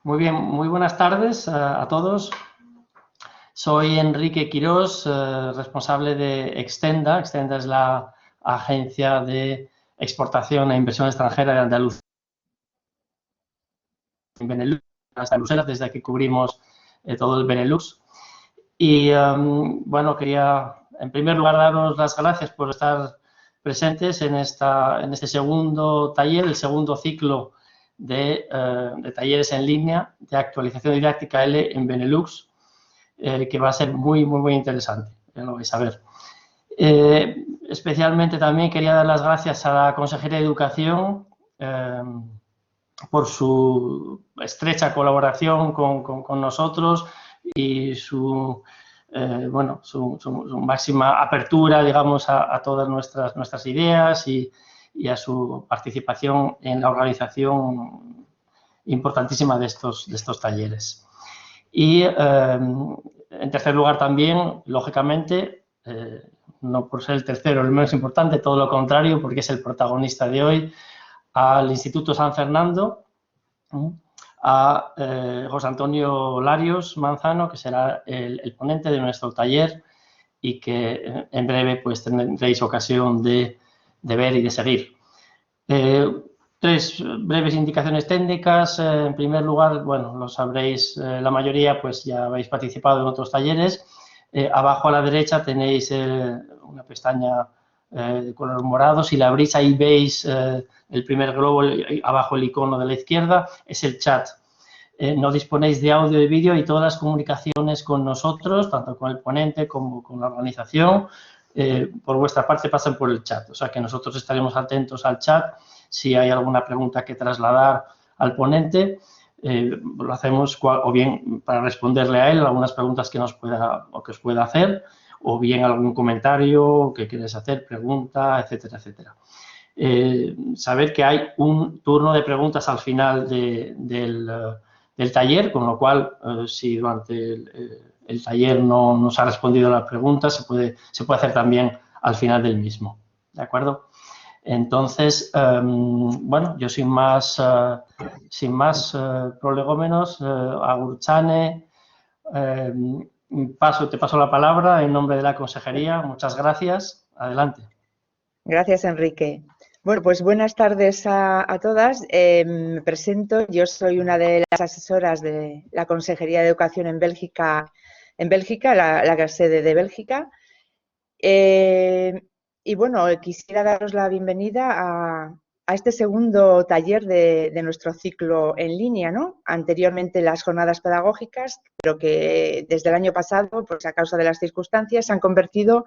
Muy bien, muy buenas tardes a todos. Soy Enrique Quirós, responsable de Extenda. Extenda es la agencia de exportación e inversión extranjera de Andalucía en Benelux, hasta Bruselas, desde aquí cubrimos todo el Benelux. Y bueno, quería en primer lugar daros las gracias por estar presentes en este segundo taller, el segundo ciclo de talleres en línea de actualización didáctica L en Benelux, que va a ser muy interesante, ya lo vais a ver. Especialmente también quería dar las gracias a la Consejería de Educación por su estrecha colaboración con nosotros y su máxima apertura, digamos, a todas nuestras ideas y a su participación en la organización importantísima de estos talleres. Y en tercer lugar también, lógicamente, no por ser el tercero el menos importante, todo lo contrario, porque es el protagonista de hoy, al Instituto San Fernando, a José Antonio Larios Manzano, que será el ponente de nuestro taller y que en breve pues tendréis ocasión de ver y de seguir. Tres breves indicaciones técnicas. En primer lugar, bueno, lo sabréis, la mayoría pues ya habéis participado en otros talleres. Abajo a la derecha tenéis una pestaña de color morado. Si la abrís, ahí veis el primer globo, abajo el icono de la izquierda, es el chat. No disponéis de audio y vídeo y todas las comunicaciones con nosotros, tanto con el ponente como con la organización, por vuestra parte pasan por el chat. O sea que nosotros estaremos atentos al chat. Si hay alguna pregunta que trasladar al ponente, lo hacemos o bien para responderle a él algunas preguntas que os pueda hacer, o bien algún comentario que quieres hacer, pregunta, etcétera, etcétera. Saber que hay un turno de preguntas al final del taller, con lo cual, si durante el taller no nos ha respondido la pregunta, se puede hacer también al final del mismo, ¿de acuerdo? Entonces, bueno, yo sin más prolegómenos, agurchane, te paso la palabra en nombre de la consejería. Muchas gracias. Adelante. Gracias, Enrique. Bueno, pues buenas tardes a todas. Me presento, yo soy una de las asesoras de la Consejería de Educación en Bélgica, la sede de Bélgica. Y bueno, quisiera daros la bienvenida a este segundo taller de nuestro ciclo en línea, ¿no? Anteriormente las jornadas pedagógicas, pero que desde el año pasado, pues a causa de las circunstancias, se han convertido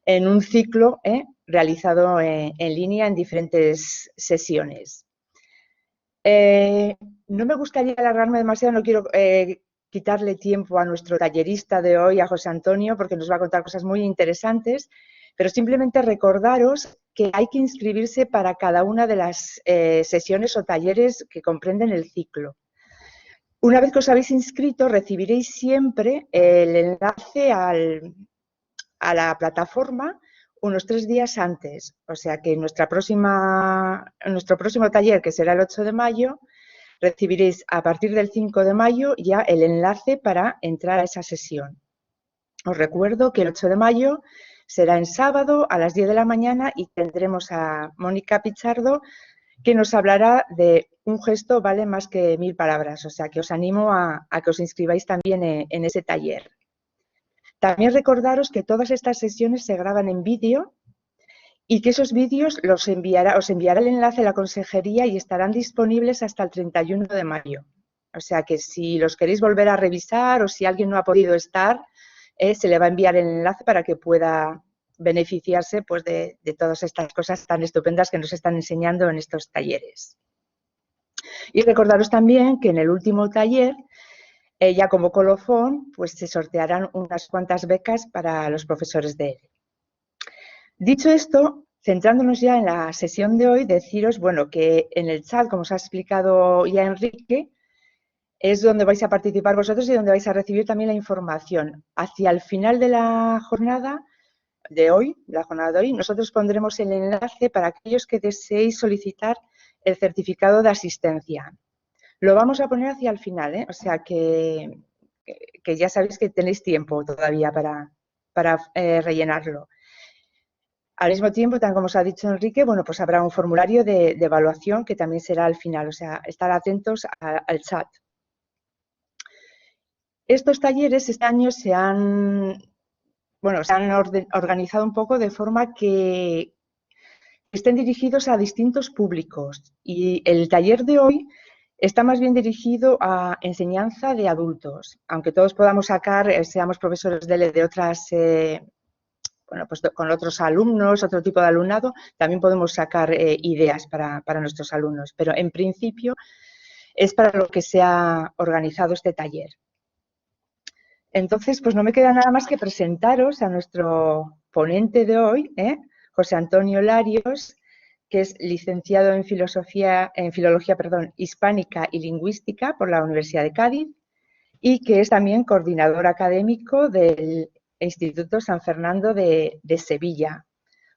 en un ciclo realizado en línea en diferentes sesiones. No me gustaría alargarme demasiado, no quiero quitarle tiempo a nuestro tallerista de hoy, a José Antonio, porque nos va a contar cosas muy interesantes, pero simplemente recordaros que hay que inscribirse para cada una de las sesiones o talleres que comprenden el ciclo. Una vez que os habéis inscrito, recibiréis siempre el enlace a la plataforma unos 3 días antes. O sea que en nuestro próximo taller, que será el 8 de mayo, recibiréis a partir del 5 de mayo ya el enlace para entrar a esa sesión. Os recuerdo que el 8 de mayo será en sábado a las 10 de la mañana y tendremos a Mónica Pichardo, que nos hablará de un gesto vale más que 1000 palabras. O sea que os animo a que os inscribáis también en ese taller. También recordaros que todas estas sesiones se graban en vídeo y que esos vídeos os enviará el enlace a la consejería y estarán disponibles hasta el 31 de mayo. O sea que si los queréis volver a revisar o si alguien no ha podido estar, se le va a enviar el enlace para que pueda beneficiarse pues, de todas estas cosas tan estupendas que nos están enseñando en estos talleres. Y recordaros también que en el último taller, ya como colofón, pues se sortearán unas cuantas becas para los profesores de él. Dicho esto, centrándonos ya en la sesión de hoy, deciros, bueno, que en el chat, como os ha explicado ya Enrique, es donde vais a participar vosotros y donde vais a recibir también la información. Hacia el final de la jornada de hoy, nosotros pondremos el enlace para aquellos que deseéis solicitar el certificado de asistencia. Lo vamos a poner hacia el final, ¿eh? O sea que ya sabéis que tenéis tiempo todavía para rellenarlo. Al mismo tiempo, tal como os ha dicho Enrique, bueno, pues habrá un formulario de evaluación que también será al final, o sea, estar atentos al chat. Estos talleres este año se han organizado un poco de forma que estén dirigidos a distintos públicos y el taller de hoy está más bien dirigido a enseñanza de adultos, aunque todos podamos sacar, seamos profesores de otras, bueno, pues con otros alumnos, otro tipo de alumnado, también podemos sacar ideas para nuestros alumnos, pero en principio es para lo que se ha organizado este taller. Entonces, pues no me queda nada más que presentaros a nuestro ponente de hoy, José Antonio Larios, que es licenciado en Filología Hispánica y Lingüística por la Universidad de Cádiz y que es también coordinador académico del Instituto San Fernando de Sevilla.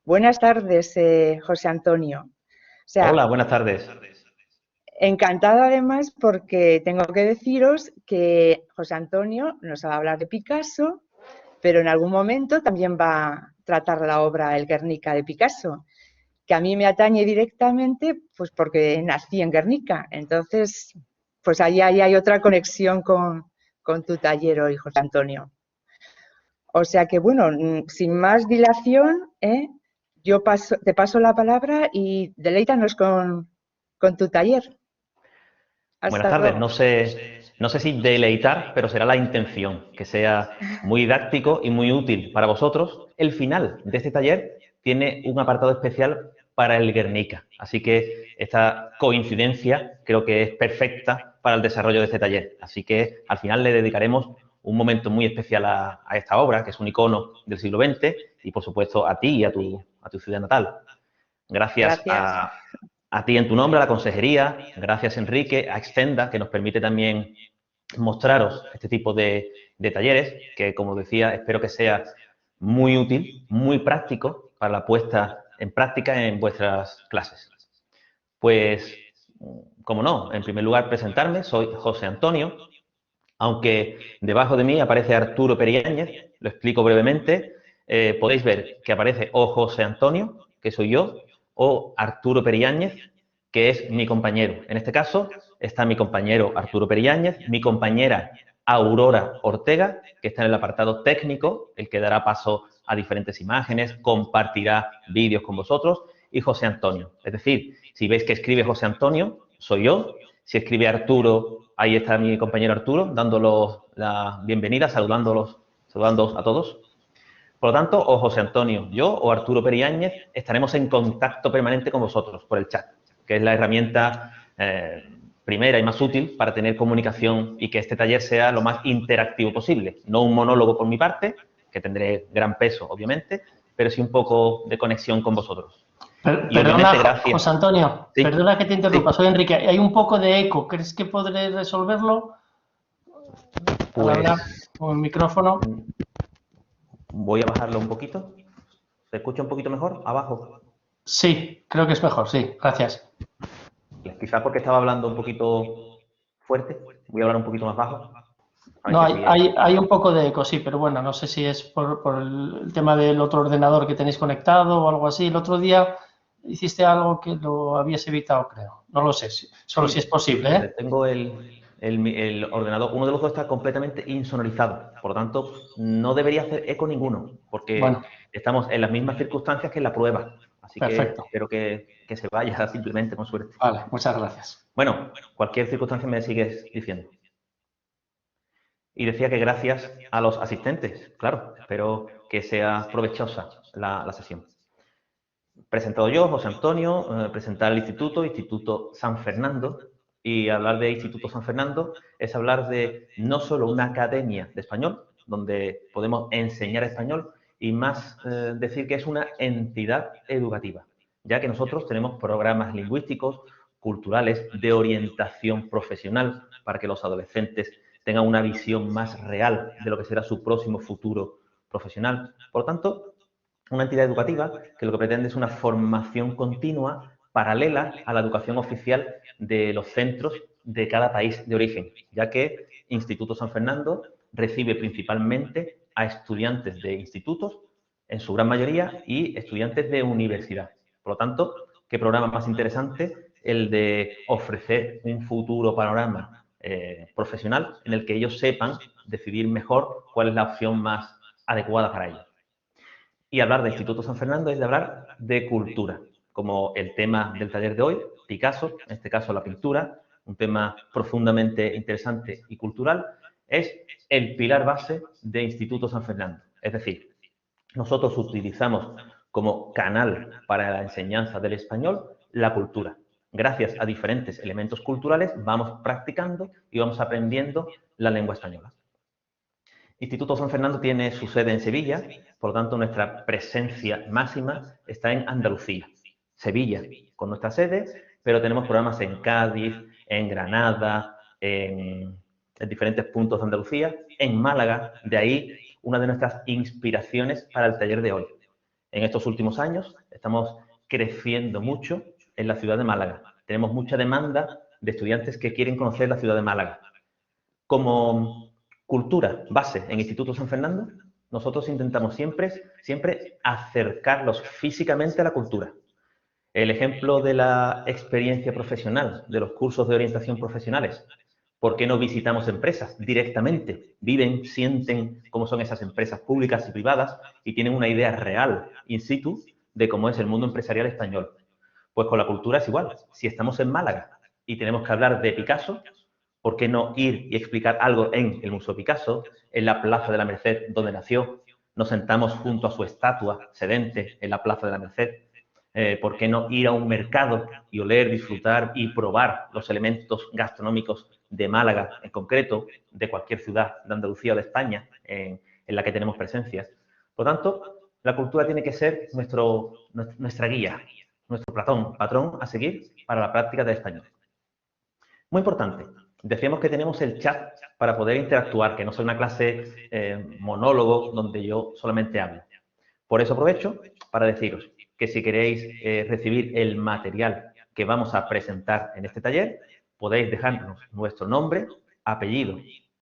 Buenas tardes, José Antonio. Hola, buenas tardes. Encantada además porque tengo que deciros que José Antonio nos va a hablar de Picasso, pero en algún momento también va a tratar la obra El Guernica de Picasso, que a mí me atañe directamente pues porque nací en Guernica. Entonces, pues ahí hay otra conexión con tu taller hoy, José Antonio. O sea que, bueno, sin más dilación, yo te paso la palabra y deleítanos con tu taller. Buenas tardes. No sé si deleitar, pero será la intención, que sea muy didáctico y muy útil para vosotros. El final de este taller tiene un apartado especial para el Guernica, así que esta coincidencia creo que es perfecta para el desarrollo de este taller. Así que al final le dedicaremos un momento muy especial a esta obra, que es un icono del siglo XX, y por supuesto a ti y a tu ciudad natal. Gracias. A ti en tu nombre, a la consejería, gracias Enrique, a Extenda, que nos permite también mostraros este tipo de talleres, que como decía, espero que sea muy útil, muy práctico para la puesta en práctica en vuestras clases. Pues, como no, en primer lugar presentarme, soy José Antonio, aunque debajo de mí aparece Arturo Periáñez, lo explico brevemente, podéis ver que aparece o José Antonio, que soy yo, o Arturo Periáñez, que es mi compañero. En este caso está mi compañero Arturo Periáñez, mi compañera Aurora Ortega, que está en el apartado técnico, el que dará paso a diferentes imágenes, compartirá vídeos con vosotros, y José Antonio. Es decir, si veis que escribe José Antonio, soy yo. Si escribe Arturo, ahí está mi compañero Arturo, dándolos la bienvenida, saludándolos a todos. Por lo tanto, o José Antonio, yo o Arturo Periáñez estaremos en contacto permanente con vosotros por el chat, que es la herramienta primera y más útil para tener comunicación y que este taller sea lo más interactivo posible. No un monólogo por mi parte, que tendré gran peso, obviamente, pero sí un poco de conexión con vosotros. Perdona, gracias. José Antonio, sí. Perdona que te interrumpa, sí. Soy Enrique. Hay un poco de eco. ¿Crees que podré resolverlo? Pues, al hablar con el micrófono. Voy a bajarlo un poquito. ¿Se escucha un poquito mejor? ¿Abajo? Sí, creo que es mejor, sí. Gracias. Quizás porque estaba hablando un poquito fuerte. Voy a hablar un poquito más bajo. No, hay un poco de eco, sí, pero bueno, no sé si es por el tema del otro ordenador que tenéis conectado o algo así. El otro día hiciste algo que lo habías evitado, creo. No lo sé, solo sí, si es posible, ¿eh? Tengo el ordenador, uno de los dos está completamente insonorizado, por lo tanto, no debería hacer eco ninguno, porque estamos en las mismas circunstancias que en la prueba. Así perfecto. Que espero que se vaya simplemente con suerte. Vale, muchas gracias. Bueno, cualquier circunstancia me sigues diciendo. Y decía que gracias a los asistentes, claro, espero que sea provechosa la sesión. Presentado yo, José Antonio, presentar el Instituto San Fernando, y hablar de Instituto San Fernando es hablar de no solo una academia de español, donde podemos enseñar español, y más decir que es una entidad educativa, ya que nosotros tenemos programas lingüísticos, culturales, de orientación profesional, para que los adolescentes tengan una visión más real de lo que será su próximo futuro profesional. Por lo tanto, una entidad educativa que lo que pretende es una formación continua paralela a la educación oficial de los centros de cada país de origen, ya que Instituto San Fernando recibe principalmente a estudiantes de institutos, en su gran mayoría, y estudiantes de universidad. Por lo tanto, ¿qué programa más interesante el de ofrecer un futuro panorama profesional en el que ellos sepan decidir mejor cuál es la opción más adecuada para ellos? Y hablar de Instituto San Fernando es de hablar de cultura, como el tema del taller de hoy, Picasso, en este caso la pintura, un tema profundamente interesante y cultural, es el pilar base de Instituto San Fernando. Es decir, nosotros utilizamos como canal para la enseñanza del español la cultura. Gracias a diferentes elementos culturales vamos practicando y vamos aprendiendo la lengua española. Instituto San Fernando tiene su sede en Sevilla, por lo tanto nuestra presencia máxima está en Andalucía. Sevilla con nuestra sede, pero tenemos programas en Cádiz, en Granada, en diferentes puntos de Andalucía, en Málaga, de ahí una de nuestras inspiraciones para el taller de hoy. En estos últimos años estamos creciendo mucho en la ciudad de Málaga. Tenemos mucha demanda de estudiantes que quieren conocer la ciudad de Málaga. Como cultura base en Instituto San Fernando, nosotros intentamos siempre acercarlos físicamente a la cultura. El ejemplo de la experiencia profesional, de los cursos de orientación profesionales. ¿Por qué no visitamos empresas directamente? Viven, sienten cómo son esas empresas públicas y privadas y tienen una idea real, in situ, de cómo es el mundo empresarial español. Pues con la cultura es igual. Si estamos en Málaga y tenemos que hablar de Picasso, ¿por qué no ir y explicar algo en el Museo Picasso, en la Plaza de la Merced, donde nació? Nos sentamos junto a su estatua sedente en la Plaza de la Merced. ¿Por qué no ir a un mercado y oler, disfrutar y probar los elementos gastronómicos de Málaga, en concreto, de cualquier ciudad de Andalucía o de España en la que tenemos presencias? Por lo tanto, la cultura tiene que ser nuestra guía, nuestro patrón a seguir para la práctica del español. Muy importante, decíamos que tenemos el chat para poder interactuar, que no sea una clase monólogo donde yo solamente hablo. Por eso aprovecho para deciros que si queréis recibir el material que vamos a presentar en este taller, podéis dejarnos vuestro nombre, apellido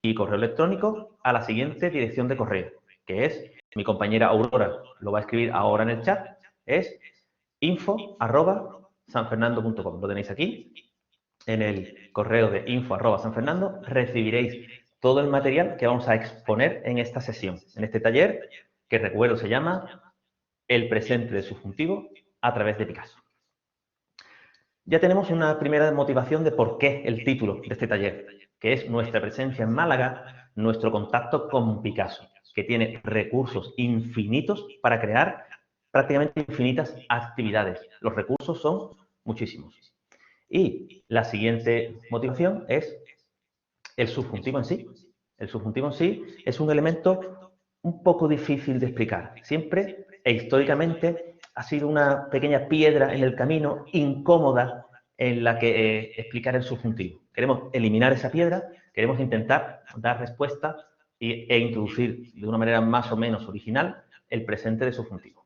y correo electrónico a la siguiente dirección de correo, que es, mi compañera Aurora lo va a escribir ahora en el chat, es info@sanfernando.com. Lo tenéis aquí, en el correo de info@sanfernando, recibiréis todo el material que vamos a exponer en esta sesión, en este taller, que recuerdo se llama El presente de subjuntivo a través de Picasso. Ya tenemos una primera motivación de por qué el título de este taller, que es nuestra presencia en Málaga, nuestro contacto con Picasso, que tiene recursos infinitos para crear prácticamente infinitas actividades. Los recursos son muchísimos. Y la siguiente motivación es el subjuntivo en sí. El subjuntivo en sí es un elemento un poco difícil de explicar. Siempre e históricamente ha sido una pequeña piedra en el camino, incómoda, en la que explicar el subjuntivo. Queremos eliminar esa piedra, queremos intentar dar respuesta e introducir de una manera más o menos original el presente de subjuntivo.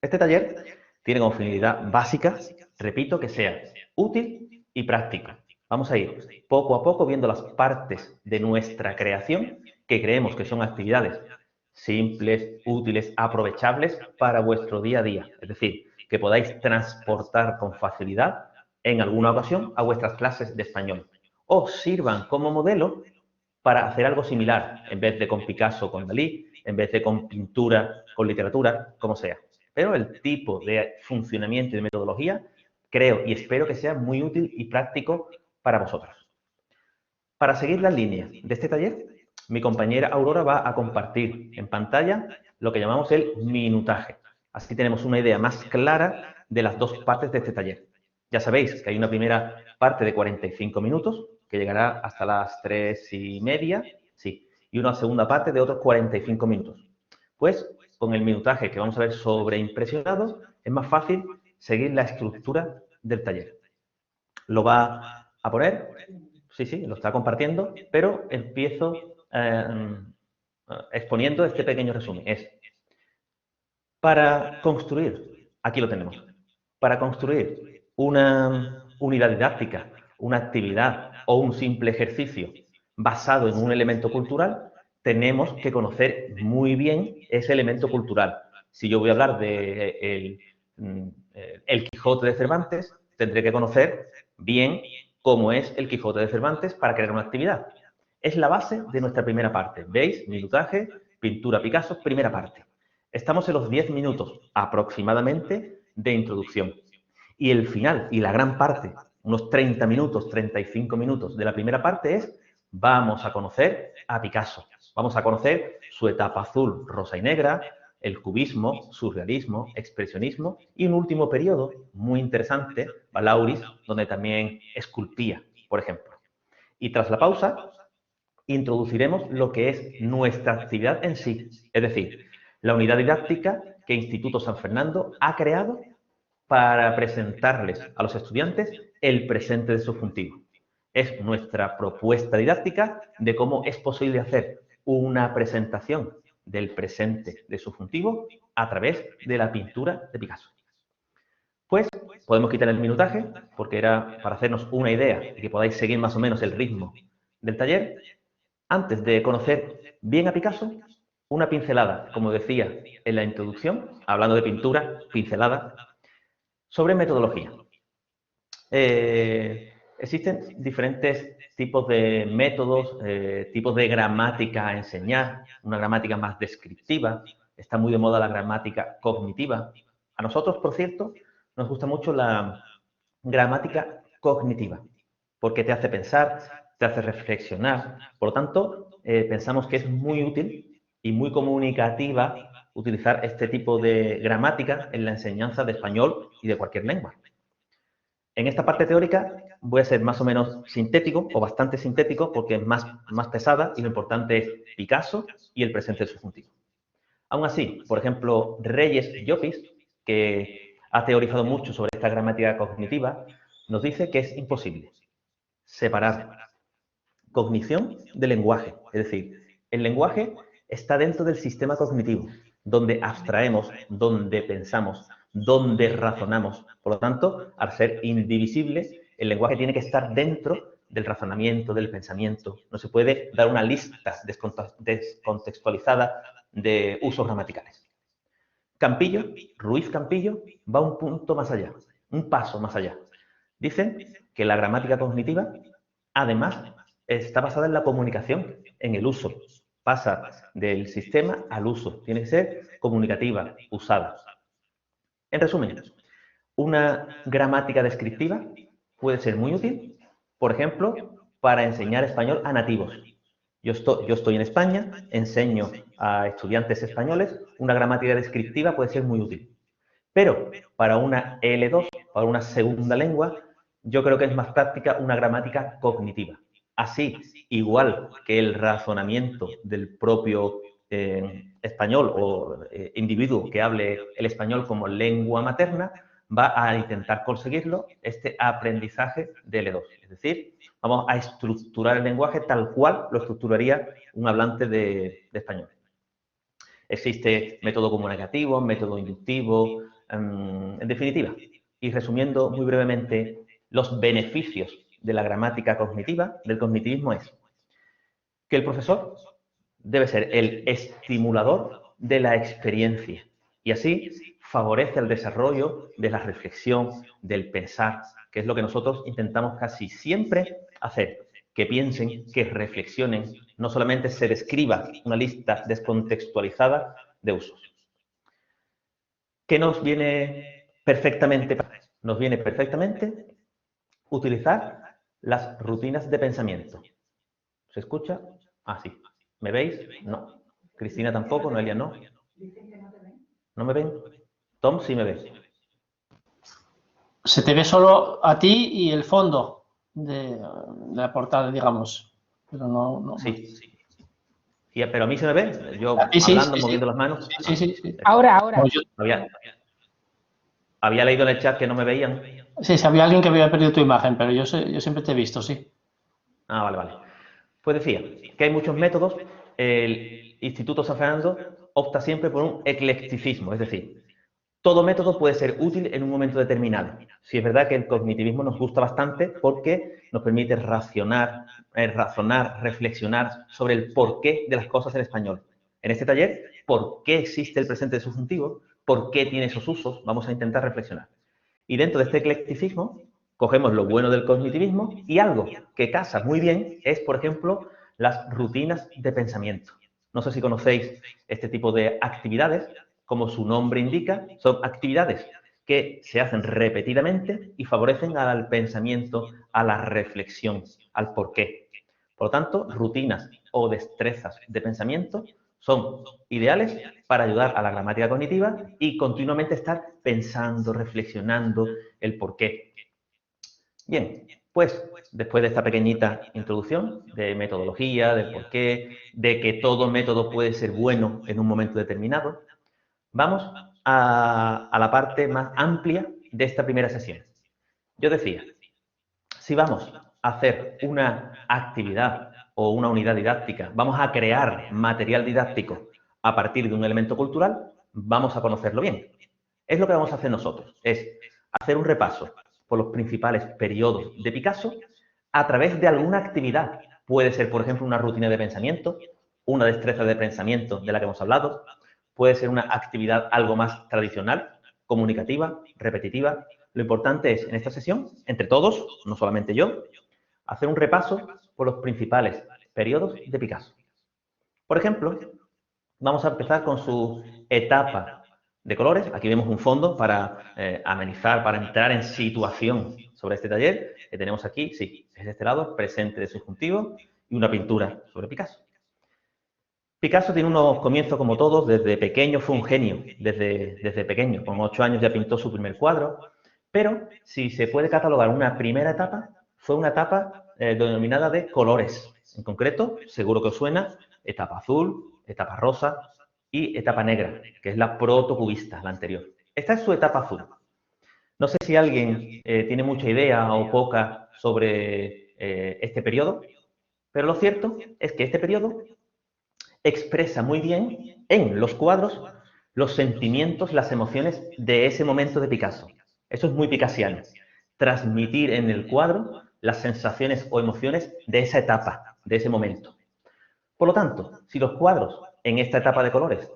Este taller tiene como finalidad básica, repito, que sea útil y práctico. Vamos a ir poco a poco viendo las partes de nuestra creación que creemos que son actividades simples, útiles, aprovechables para vuestro día a día. Es decir, que podáis transportar con facilidad en alguna ocasión a vuestras clases de español. O sirvan como modelo para hacer algo similar, en vez de con Picasso o con Dalí, en vez de con pintura, con literatura, como sea. Pero el tipo de funcionamiento y de metodología creo y espero que sea muy útil y práctico para vosotros. Para seguir las líneas de este taller, mi compañera Aurora va a compartir en pantalla lo que llamamos el minutaje. Así tenemos una idea más clara de las dos partes de este taller. Ya sabéis que hay una primera parte de 45 minutos, que llegará hasta las 3:30, sí, y una segunda parte de otros 45 minutos. Pues, con el minutaje que vamos a ver sobre impresionados, es más fácil seguir la estructura del taller. Lo va a poner, sí, lo está compartiendo, pero empiezo exponiendo este pequeño resumen. Para construir, aquí lo tenemos, para construir una unidad didáctica, una actividad o un simple ejercicio basado en un elemento cultural, tenemos que conocer muy bien ese elemento cultural. Si yo voy a hablar de el Quijote de Cervantes, tendré que conocer bien cómo es el Quijote de Cervantes para crear una actividad. Es la base de nuestra primera parte. ¿Veis? Minutaje, pintura Picasso, primera parte. Estamos en los 10 minutos aproximadamente de introducción. Y el final y la gran parte, unos 30 minutos, 35 minutos de la primera parte es vamos a conocer a Picasso. Vamos a conocer su etapa azul, rosa y negra, el cubismo, surrealismo, expresionismo y un último periodo muy interesante, Balauris, donde también esculpía, por ejemplo. Y tras la pausa, introduciremos lo que es nuestra actividad en sí, es decir, la unidad didáctica que Instituto San Fernando ha creado para presentarles a los estudiantes el presente de subjuntivo. Es nuestra propuesta didáctica de cómo es posible hacer una presentación del presente de subjuntivo a través de la pintura de Picasso. Pues podemos quitar el minutaje, porque era para hacernos una idea y que podáis seguir más o menos el ritmo del taller. Antes de conocer bien a Picasso, una pincelada, como decía en la introducción, hablando de pintura, pincelada, sobre metodología. Existen diferentes tipos de métodos, tipos de gramática a enseñar, una gramática más descriptiva, está muy de moda la gramática cognitiva. A nosotros, por cierto, nos gusta mucho la gramática cognitiva, porque te hace pensar, te hace reflexionar. Por lo tanto, pensamos que es muy útil y muy comunicativa utilizar este tipo de gramática en la enseñanza de español y de cualquier lengua. En esta parte teórica voy a ser más o menos sintético, o bastante sintético, porque es más pesada y lo importante es Picasso y el presente subjuntivo. Aún así, por ejemplo, Reyes Llopis, que ha teorizado mucho sobre esta gramática cognitiva, nos dice que es imposible separar cognición de lenguaje. Es decir, el lenguaje está dentro del sistema cognitivo, donde abstraemos, donde pensamos, donde razonamos. Por lo tanto, al ser indivisible, el lenguaje tiene que estar dentro del razonamiento, del pensamiento. No se puede dar una lista descontextualizada de usos gramaticales. Campillo, Ruiz Campillo, va un punto más allá, un paso más allá. Dicen que la gramática cognitiva, además, está basada en la comunicación, en el uso. Pasa del sistema al uso. Tiene que ser comunicativa, usada. En resumen, una gramática descriptiva puede ser muy útil, por ejemplo, para enseñar español a nativos. Yo estoy en España, enseño a estudiantes españoles, una gramática descriptiva puede ser muy útil. Pero para una L2, para una segunda lengua, yo creo que es más práctica una gramática cognitiva. Así, igual que el razonamiento del propio español o individuo que hable el español como lengua materna, va a intentar conseguirlo este aprendizaje de L2. Es decir, vamos a estructurar el lenguaje tal cual lo estructuraría un hablante de español. Existe método comunicativo, método inductivo, en definitiva. Y resumiendo muy brevemente, los beneficios de la gramática cognitiva, del cognitivismo, es que el profesor debe ser el estimulador de la experiencia y así favorece el desarrollo de la reflexión, del pensar, que es lo que nosotros intentamos casi siempre hacer, que piensen, que reflexionen, no solamente se describa una lista descontextualizada de usos. ¿Qué nos viene perfectamente? Nos viene perfectamente utilizar las rutinas de pensamiento. ¿Se escucha? Ah, sí. ¿Me veis? No. Cristina tampoco, Noelia no. ¿No me ven? Tom sí me ve. Se te ve solo a ti y el fondo de la portada, digamos. Pero no. Sí. Pero a mí se me ve. Yo sí, hablando, sí, moviendo las manos. Sí. Ahora. Había leído en el chat que no me veían. Sí, había alguien que había perdido tu imagen, pero yo siempre te he visto, sí. Ah, vale. Pues decía que hay muchos métodos. El Instituto San Fernando opta siempre por un eclecticismo, es decir, todo método puede ser útil en un momento determinado. Sí es verdad que el cognitivismo nos gusta bastante porque nos permite razonar, reflexionar sobre el porqué de las cosas en español. En este taller, ¿por qué existe el presente subjuntivo? ¿Por qué tiene esos usos? Vamos a intentar reflexionar. Y dentro de este eclecticismo, cogemos lo bueno del cognitivismo y algo que casa muy bien es, por ejemplo, las rutinas de pensamiento. No sé si conocéis este tipo de actividades. Como su nombre indica, son actividades que se hacen repetidamente y favorecen al pensamiento, a la reflexión, al porqué. Por lo tanto, rutinas o destrezas de pensamiento son ideales para ayudar a la gramática cognitiva y continuamente estar pensando, reflexionando el porqué. Bien, pues después de esta pequeñita introducción de metodología, del porqué, de que todo método puede ser bueno en un momento determinado, vamos a la parte más amplia de esta primera sesión. Yo decía, si vamos a hacer una actividad o una unidad didáctica, vamos a crear material didáctico a partir de un elemento cultural, vamos a conocerlo bien. Es lo que vamos a hacer nosotros, es hacer un repaso por los principales periodos de Picasso a través de alguna actividad. Puede ser, por ejemplo, una rutina de pensamiento, una destreza de pensamiento de la que hemos hablado, puede ser una actividad algo más tradicional, comunicativa, repetitiva. Lo importante es, en esta sesión, entre todos, no solamente yo, hacer un repaso por los principales periodos de Picasso. Por ejemplo, vamos a empezar con su etapa de colores. Aquí vemos un fondo para amenizar, para entrar en situación sobre este taller. Que tenemos aquí, sí, es de este lado, presente de subjuntivo y una pintura sobre Picasso. Picasso tiene unos comienzos como todos, desde pequeño fue un genio, desde pequeño, con 8 años ya pintó su primer cuadro, pero si se puede catalogar una primera etapa, fue una etapa denominada de colores. En concreto, seguro que os suena, etapa azul, etapa rosa y etapa negra, que es la protocubista, la anterior. Esta es su etapa azul. No sé si alguien tiene mucha idea o poca sobre este periodo, pero lo cierto es que este periodo expresa muy bien en los cuadros los sentimientos, las emociones de ese momento de Picasso. Eso es muy picasiano. Transmitir en el cuadro las sensaciones o emociones de esa etapa, de ese momento. Por lo tanto, si los cuadros en esta etapa de colores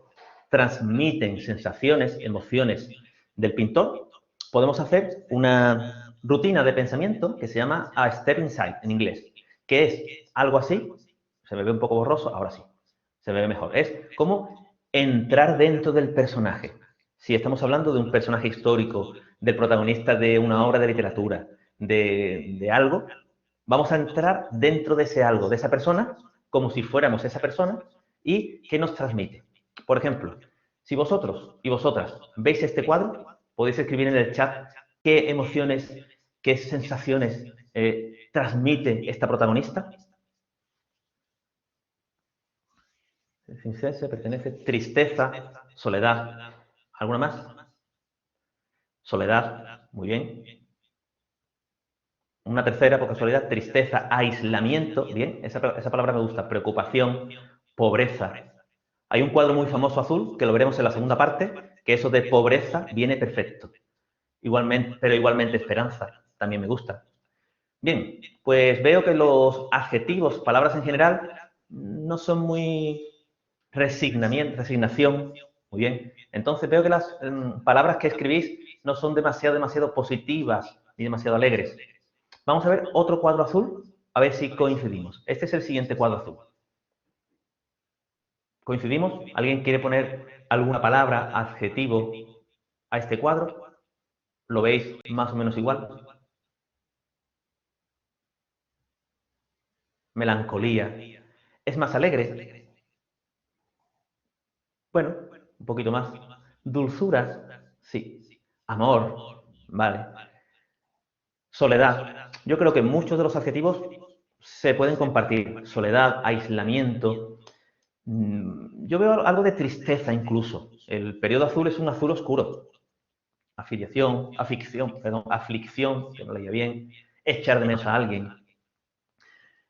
transmiten sensaciones, emociones del pintor, podemos hacer una rutina de pensamiento que se llama A Step Inside en inglés, que es algo así, se me ve un poco borroso, ahora sí, se ve mejor. Es como entrar dentro del personaje. Si estamos hablando de un personaje histórico, del protagonista de una obra de literatura, de algo, vamos a entrar dentro de ese algo, de esa persona, como si fuéramos esa persona, y ¿qué nos transmite? Por ejemplo, si vosotros y vosotras veis este cuadro, podéis escribir en el chat qué emociones, qué sensaciones transmite esta protagonista. Cincese pertenece, tristeza, soledad. ¿Alguna más? Soledad, muy bien. Una tercera, por casualidad, tristeza, aislamiento, bien, esa palabra me gusta, preocupación, pobreza. Hay un cuadro muy famoso azul, que lo veremos en la segunda parte, que eso de pobreza viene perfecto. Igualmente, pero igualmente esperanza, también me gusta. Bien, pues veo que los adjetivos, palabras en general, no son muy resignación, muy bien. Entonces veo que las palabras que escribís no son demasiado positivas ni demasiado alegres. Vamos a ver otro cuadro azul, a ver si coincidimos. Este es el siguiente cuadro azul. ¿Coincidimos? ¿Alguien quiere poner alguna palabra, adjetivo a este cuadro? ¿Lo veis más o menos igual? Melancolía. ¿Es más alegre? Bueno, un poquito más. Dulzura, sí. Amor, vale. Soledad. Yo creo que muchos de los adjetivos se pueden compartir. Soledad, aislamiento. Yo veo algo de tristeza incluso. El periodo azul es un azul oscuro. Aflicción, que no leía bien. Echar de menos a alguien.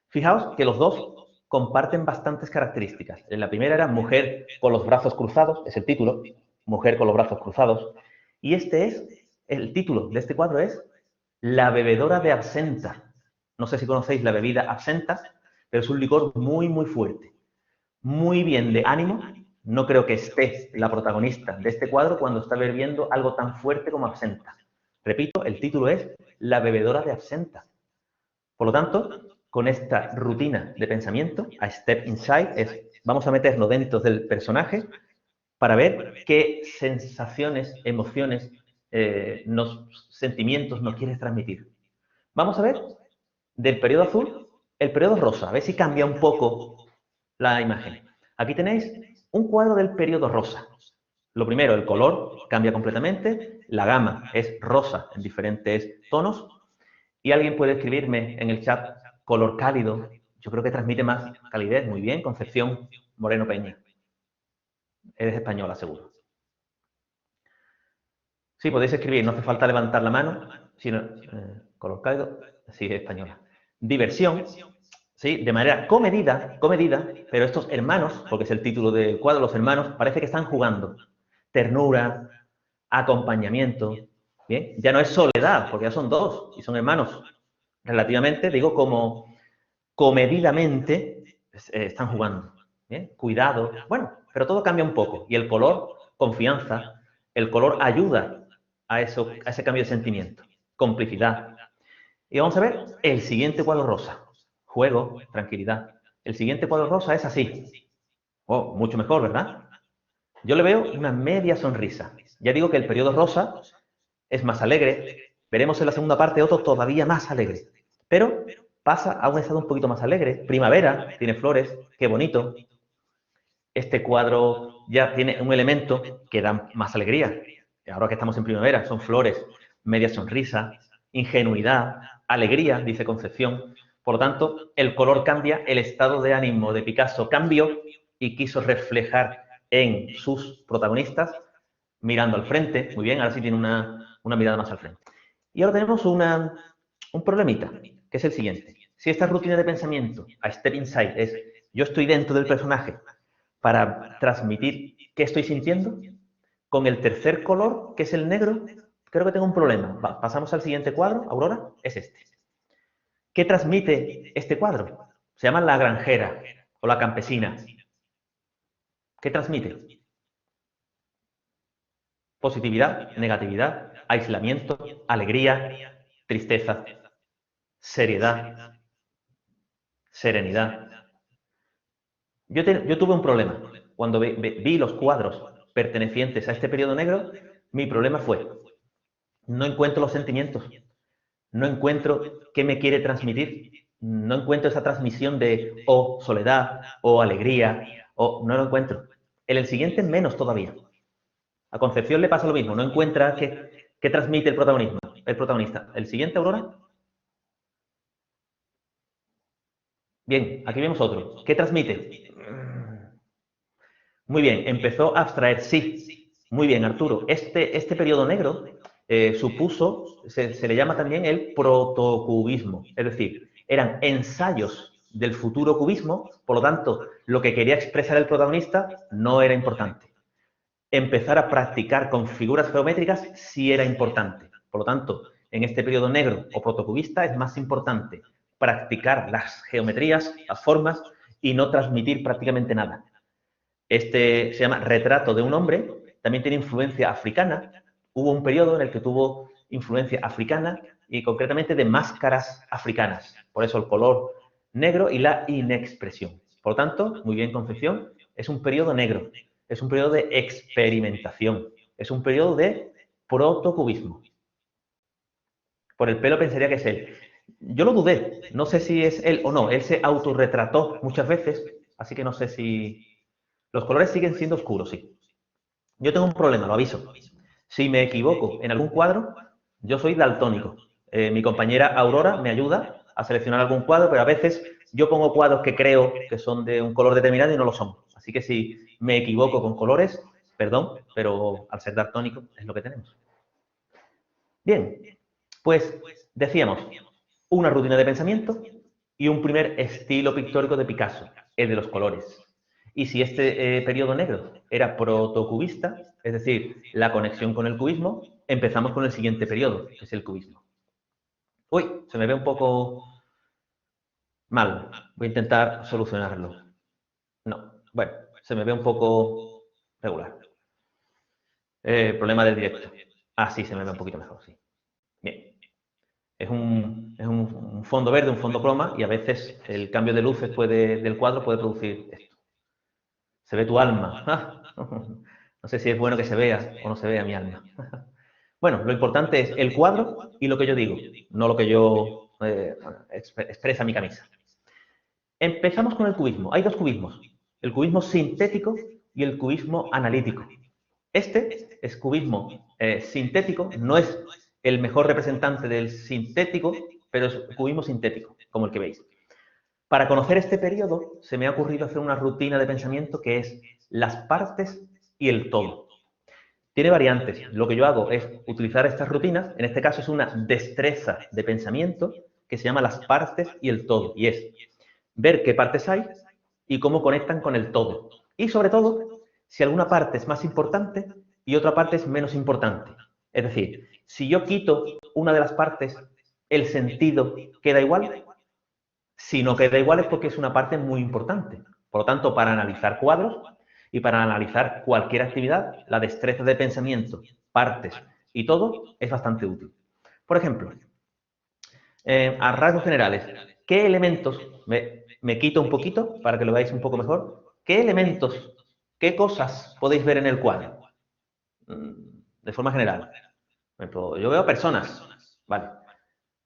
Fijaos que los dos comparten bastantes características. En la primera era mujer con los brazos cruzados, es el título, mujer con los brazos cruzados. Y el título de este cuadro es La bebedora de absenta. No sé si conocéis la bebida absenta, pero es un licor muy, muy fuerte. Muy bien de ánimo. No creo que esté la protagonista de este cuadro cuando está bebiendo algo tan fuerte como absenta. Repito, el título es La bebedora de absenta. Por lo tanto, con esta rutina de pensamiento, a Step Inside, vamos a meternos dentro del personaje para ver qué sensaciones, emociones, sentimientos nos quieres transmitir. Vamos a ver del periodo azul el periodo rosa, a ver si cambia un poco la imagen. Aquí tenéis un cuadro del periodo rosa. Lo primero, el color cambia completamente, la gama es rosa en diferentes tonos, y alguien puede escribirme en el chat color cálido. Yo creo que transmite más calidez. Muy bien, Concepción Moreno Peña. Eres española, seguro. Sí, podéis escribir, no hace falta levantar la mano, sino color cálido, sí, es española. Diversión, sí, de manera comedida, pero estos hermanos, porque es el título del cuadro, los hermanos, parece que están jugando. Ternura, acompañamiento, ¿bien? Ya no es soledad, porque ya son dos y son hermanos. Relativamente, digo, como comedidamente están jugando. ¿Bien? Cuidado, bueno, pero todo cambia un poco. Y el color, confianza, el color ayuda a ese cambio de sentimiento, complicidad. Y vamos a ver el siguiente cuadro rosa. Juego, tranquilidad. El siguiente cuadro rosa es así. Oh, mucho mejor, ¿verdad? Yo le veo una media sonrisa. Ya digo que el periodo rosa es más alegre. Veremos en la segunda parte otro todavía más alegre. Pero pasa a un estado un poquito más alegre. Primavera, tiene flores, qué bonito. Este cuadro ya tiene un elemento que da más alegría. Ahora que estamos en primavera, son flores, media sonrisa, ingenuidad, alegría, dice Concepción. Por lo tanto, el color cambia, el estado de ánimo de Picasso cambió y quiso reflejar en sus protagonistas mirando al frente. Muy bien, ahora sí tiene una mirada más al frente. Y ahora tenemos un problemita, que es el siguiente. Si esta rutina de pensamiento, a Step Inside, es yo estoy dentro del personaje para transmitir qué estoy sintiendo, con el tercer color, que es el negro, creo que tengo un problema. Pasamos al siguiente cuadro, Aurora, es este. ¿Qué transmite este cuadro? Se llama la granjera o la campesina. ¿Qué transmite? Positividad, negatividad, aislamiento, alegría, tristeza, seriedad, serenidad. Yo tuve un problema. Cuando vi los cuadros pertenecientes a este periodo negro, mi problema fue, no encuentro los sentimientos, no encuentro qué me quiere transmitir, no encuentro esa transmisión de soledad, o alegría, no lo encuentro. En el siguiente menos todavía. A Concepción le pasa lo mismo, no encuentra qué transmite el protagonista. ¿El siguiente, Aurora? Bien, aquí vemos otro. ¿Qué transmite? Muy bien, empezó a abstraer, sí. Muy bien, Arturo. Este periodo negro supuso, se le llama también el protocubismo. Es decir, eran ensayos del futuro cubismo, por lo tanto, lo que quería expresar el protagonista no era importante. Empezar a practicar con figuras geométricas sí era importante. Por lo tanto, en este periodo negro o protocubista es más importante practicar las geometrías, las formas, y no transmitir prácticamente nada. Este se llama Retrato de un hombre, también tiene influencia africana. Hubo un periodo en el que tuvo influencia africana y concretamente de máscaras africanas. Por eso el color negro y la inexpresión. Por lo tanto, muy bien, Concepción, es un periodo negro, es un periodo de experimentación, es un periodo de protocubismo. Por el pelo pensaría que es él. Yo lo dudé, no sé si es él o no. Él se autorretrató muchas veces, así que no sé si... Los colores siguen siendo oscuros, sí. Yo tengo un problema, lo aviso. Si me equivoco en algún cuadro, yo soy daltónico. Mi compañera Aurora me ayuda a seleccionar algún cuadro, pero a veces yo pongo cuadros que creo que son de un color determinado y no lo son. Así que si me equivoco con colores, perdón, pero al ser daltónico es lo que tenemos. Bien, pues decíamos, una rutina de pensamiento y un primer estilo pictórico de Picasso, el de los colores. Y si este periodo negro era protocubista, es decir, la conexión con el cubismo, empezamos con el siguiente periodo, que es el cubismo. Uy, se me ve un poco mal. Voy a intentar solucionarlo. No, bueno, se me ve un poco regular. Problema del directo. Ah, sí, se me ve un poquito mejor, sí. Bien. Es un fondo verde, un fondo croma, y a veces el cambio de luces del cuadro puede producir esto. Se ve tu alma. No sé si es bueno que se vea o no se vea mi alma. Bueno, lo importante es el cuadro y lo que yo digo, no lo que yo expresa mi camisa. Empezamos con el cubismo. Hay dos cubismos, el cubismo sintético y el cubismo analítico. Este es cubismo sintético, no es el mejor representante del sintético, pero es cubismo sintético, como el que veis. Para conocer este periodo, se me ha ocurrido hacer una rutina de pensamiento que es las partes y el todo. Tiene variantes. Lo que yo hago es utilizar estas rutinas, en este caso es una destreza de pensamiento que se llama las partes y el todo, y es ver qué partes hay y cómo conectan con el todo. Y sobre todo, si alguna parte es más importante y otra parte es menos importante. Es decir, si yo quito una de las partes, ¿el sentido queda igual? Si no queda igual es porque es una parte muy importante. Por lo tanto, para analizar cuadros y para analizar cualquier actividad, la destreza de pensamiento, partes y todo es bastante útil. Por ejemplo, a rasgos generales, ¿qué elementos, me quito un poquito para que lo veáis un poco mejor, qué elementos, qué cosas podéis ver en el cuadro? De forma general. Por ejemplo, yo veo personas, vale.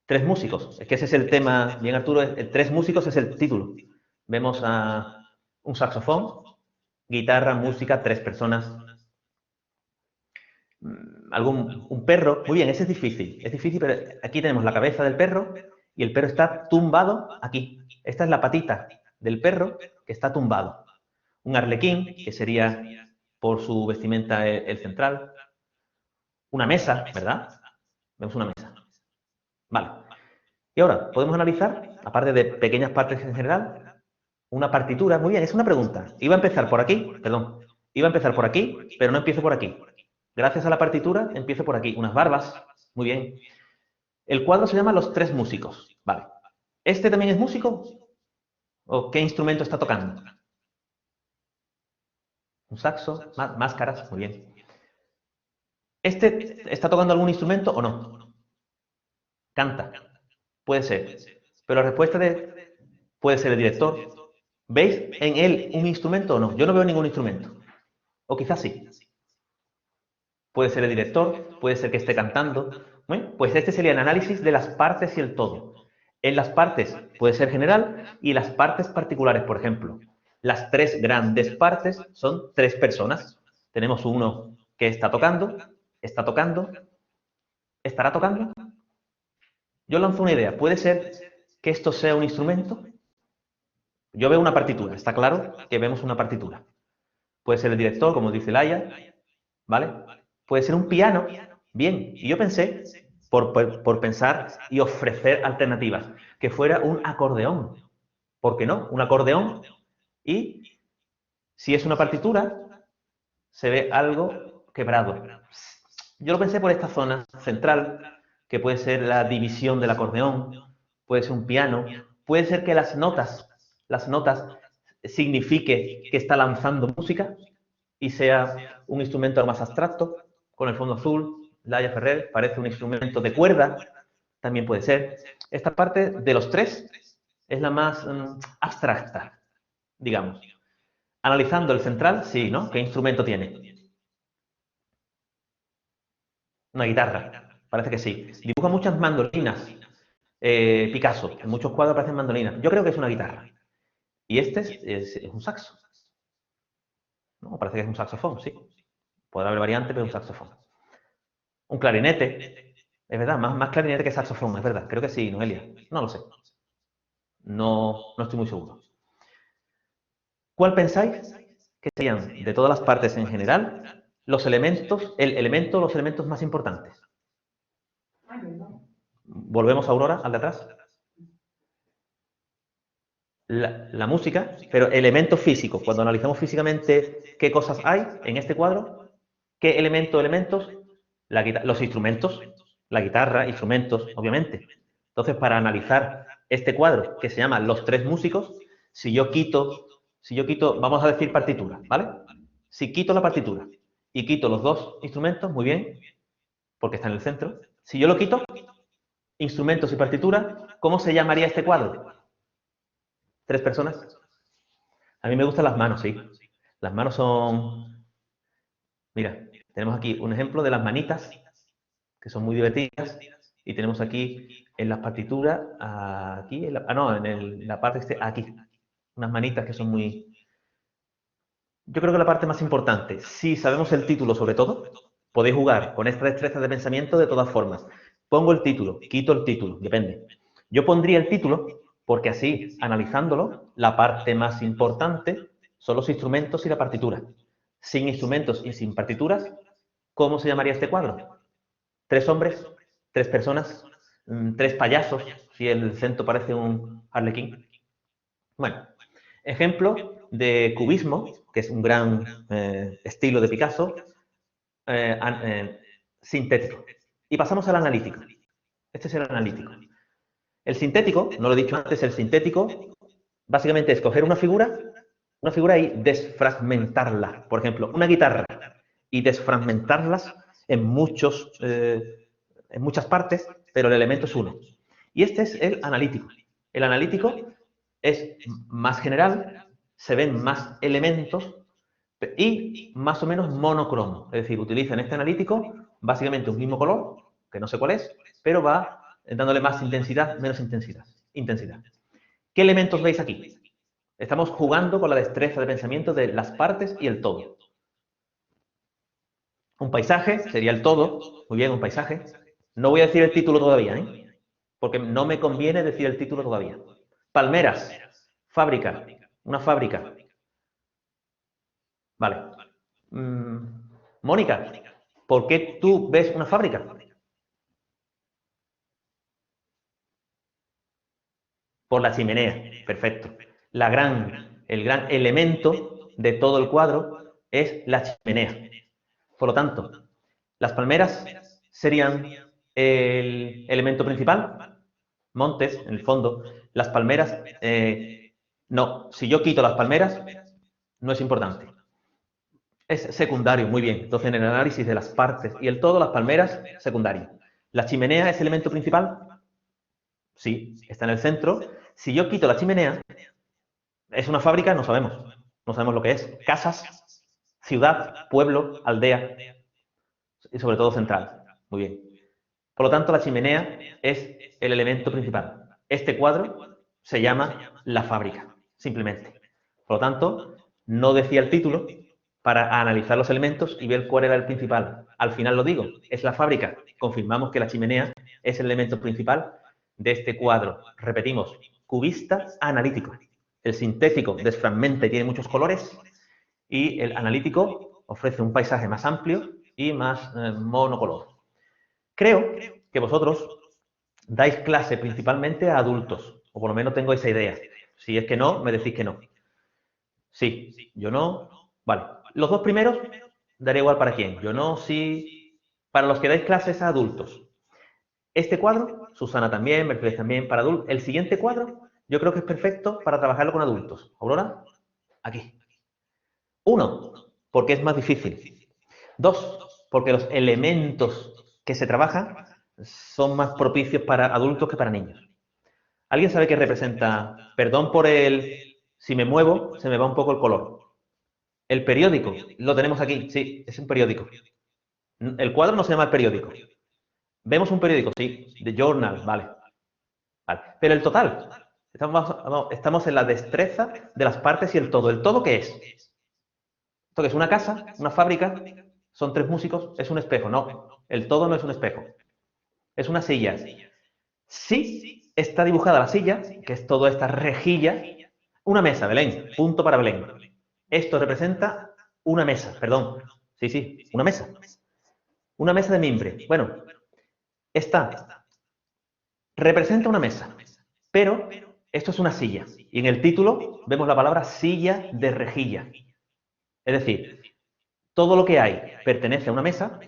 3 músicos, es que ese es el tema, bien Arturo, 3 músicos es el título. Vemos a un saxofón, guitarra, música, 3 personas. Un perro, muy bien, ese es difícil, pero aquí tenemos la cabeza del perro y el perro está tumbado aquí. Esta es la patita del perro que está tumbado. Un arlequín, que sería por su vestimenta el central. Una mesa, ¿verdad? Vemos una mesa. Vale. Y ahora, podemos analizar, aparte de pequeñas partes en general, una partitura. Muy bien, es una pregunta. Iba a empezar por aquí, perdón. Iba a empezar por aquí, pero no empiezo por aquí. Gracias a la partitura, empiezo por aquí. Unas barbas. Muy bien. El cuadro se llama Los 3 músicos. Vale. ¿Este también es músico? ¿O qué instrumento está tocando? Un saxo, máscaras. Muy bien. ¿Este está tocando algún instrumento o no? Canta. Puede ser. Pero la respuesta puede ser el director. ¿Veis en él un instrumento o no? Yo no veo ningún instrumento. O quizás sí. Puede ser el director, puede ser que esté cantando. Bueno, pues este sería el análisis de las partes y el todo. En las partes puede ser general y las partes particulares, por ejemplo. Las 3 grandes partes son 3 personas. Tenemos uno que está tocando, estará tocando. Yo lanzo una idea. ¿Puede ser que esto sea un instrumento? Yo veo una partitura. Está claro que vemos una partitura. Puede ser el director, como dice Laia, ¿vale? Puede ser un piano, bien. Y yo pensé, por pensar y ofrecer alternativas, que fuera un acordeón. ¿Por qué no? Un acordeón. Y si es una partitura, se ve algo quebrado. Yo lo pensé por esta zona central, que puede ser la división del acordeón, puede ser un piano, puede ser que las notas signifique que está lanzando música y sea un instrumento más abstracto, con el fondo azul. Laia Ferrer parece un instrumento de cuerda, también puede ser. Esta parte de los 3 es la más abstracta, digamos. Analizando el central, sí, ¿no? ¿Qué instrumento tiene? Una guitarra, parece que sí. Dibuja muchas mandolinas. Picasso, en muchos cuadros aparecen mandolinas. Yo creo que es una guitarra. Y este es un saxo. ¿No? Parece que es un saxofón, sí. Podrá haber variantes, pero es un saxofón. Un clarinete. Es verdad, más clarinete que saxofón, es verdad. Creo que sí, Noelia. No lo sé. No estoy muy seguro. ¿Cuál pensáis que serían, de todas las partes en general, los elementos más importantes? Volvemos a Aurora, al de atrás. la música, pero elementos físicos. Cuando analizamos físicamente qué cosas hay en este cuadro, qué elementos, los instrumentos, la guitarra, instrumentos, obviamente. Entonces, para analizar este cuadro, que se llama Los tres músicos, si yo quito, vamos a decir partitura, ¿vale? Si quito la partitura y quito los dos instrumentos, muy bien, porque está en el centro. Si yo lo quito, instrumentos y partitura, ¿cómo se llamaría este cuadro? ¿Tres personas? A mí me gustan las manos, sí. Las manos son... Mira, tenemos aquí un ejemplo de las manitas, que son muy divertidas. Y tenemos aquí en las partituras, aquí, en la parte aquí, unas manitas que son muy... Yo creo que la parte más importante, si sabemos el título sobre todo, podéis jugar con esta destreza de pensamiento de todas formas. Pongo el título, quito el título, depende. Yo pondría el título porque así, analizándolo, la parte más importante son los instrumentos y la partitura. Sin instrumentos y sin partituras, ¿cómo se llamaría este cuadro? ¿Tres hombres? ¿Tres personas? ¿Tres payasos? Si el centro parece un arlequín. Bueno, ejemplo de cubismo, que es un gran estilo de Picasso, sintético. Y pasamos al analítico. Este es el analítico. El sintético, no lo he dicho antes, el sintético básicamente es coger una figura y desfragmentarla. Por ejemplo, una guitarra y desfragmentarlas en muchas partes, pero el elemento es uno. Y este es el analítico. El analítico es más general, se ven más elementos y más o menos monocromo. Es decir, utiliza en este analítico básicamente un mismo color, que no sé cuál es, pero va dándole más intensidad, menos intensidad. ¿Qué elementos veis aquí? Estamos jugando con la destreza de pensamiento de las partes y el todo. Un paisaje sería el todo. Muy bien, un paisaje. No voy a decir el título todavía, ¿eh? Porque no me conviene decir el título todavía. Palmeras. Fábrica. Una fábrica. Vale. Mónica, ¿por qué tú ves una fábrica? Por la chimenea. Perfecto. El gran elemento de todo el cuadro es la chimenea. Por lo tanto, las palmeras serían el elemento principal. Montes, en el fondo. Las palmeras, no. Si yo quito las palmeras, no es importante. Es secundario, muy bien. Entonces, en el análisis de las partes y el todo, las palmeras, secundario. ¿La chimenea es el elemento principal? Sí, está en el centro. Si yo quito la chimenea, ¿es una fábrica? No sabemos. No sabemos lo que es. Casas, ciudad, pueblo, aldea y sobre todo central. Muy bien. Por lo tanto, la chimenea es el elemento principal. Este cuadro se llama La fábrica, simplemente. Por lo tanto, no decía el título para analizar los elementos y ver cuál era el principal. Al final lo digo, es la fábrica. Confirmamos que la chimenea es el elemento principal de este cuadro. Repetimos, cubista analítico. El sintético desfragmenta y tiene muchos colores y el analítico ofrece un paisaje más amplio y más monocolor. Creo que vosotros dais clase principalmente a adultos, o por lo menos tengo esa idea. Si es que no, me decís que no. Sí, yo no. Vale. Los dos primeros, daré igual para quién. Yo no, sí. Para los que dais clases a adultos. Este cuadro, Susana también, Mercedes también, para adultos. El siguiente cuadro, yo creo que es perfecto para trabajarlo con adultos. Aurora, aquí. 1, porque es más difícil. 2, porque los elementos que se trabajan son más propicios para adultos que para niños. ¿Alguien sabe qué representa? Perdón por el... Si me muevo, se me va un poco el color. El periódico, lo tenemos aquí, sí, es un periódico. El cuadro no se llama el periódico. ¿Vemos un periódico? Sí, The Journal, vale. Pero el total, estamos en la destreza de las partes y el todo. ¿El todo qué es? ¿Esto qué es? ¿Una casa? ¿Una fábrica? ¿Son tres músicos? ¿Es un espejo? No, el todo no es un espejo. Es una silla. Sí está dibujada la silla, que es toda esta rejilla. Una mesa, Belén, punto para Belén. Esto representa una mesa, perdón. Sí, una mesa. Una mesa de mimbre. Bueno, esta representa una mesa, pero Esto es una silla. Y en el título vemos la palabra silla de rejilla. Es decir, todo lo que hay pertenece a una mesa,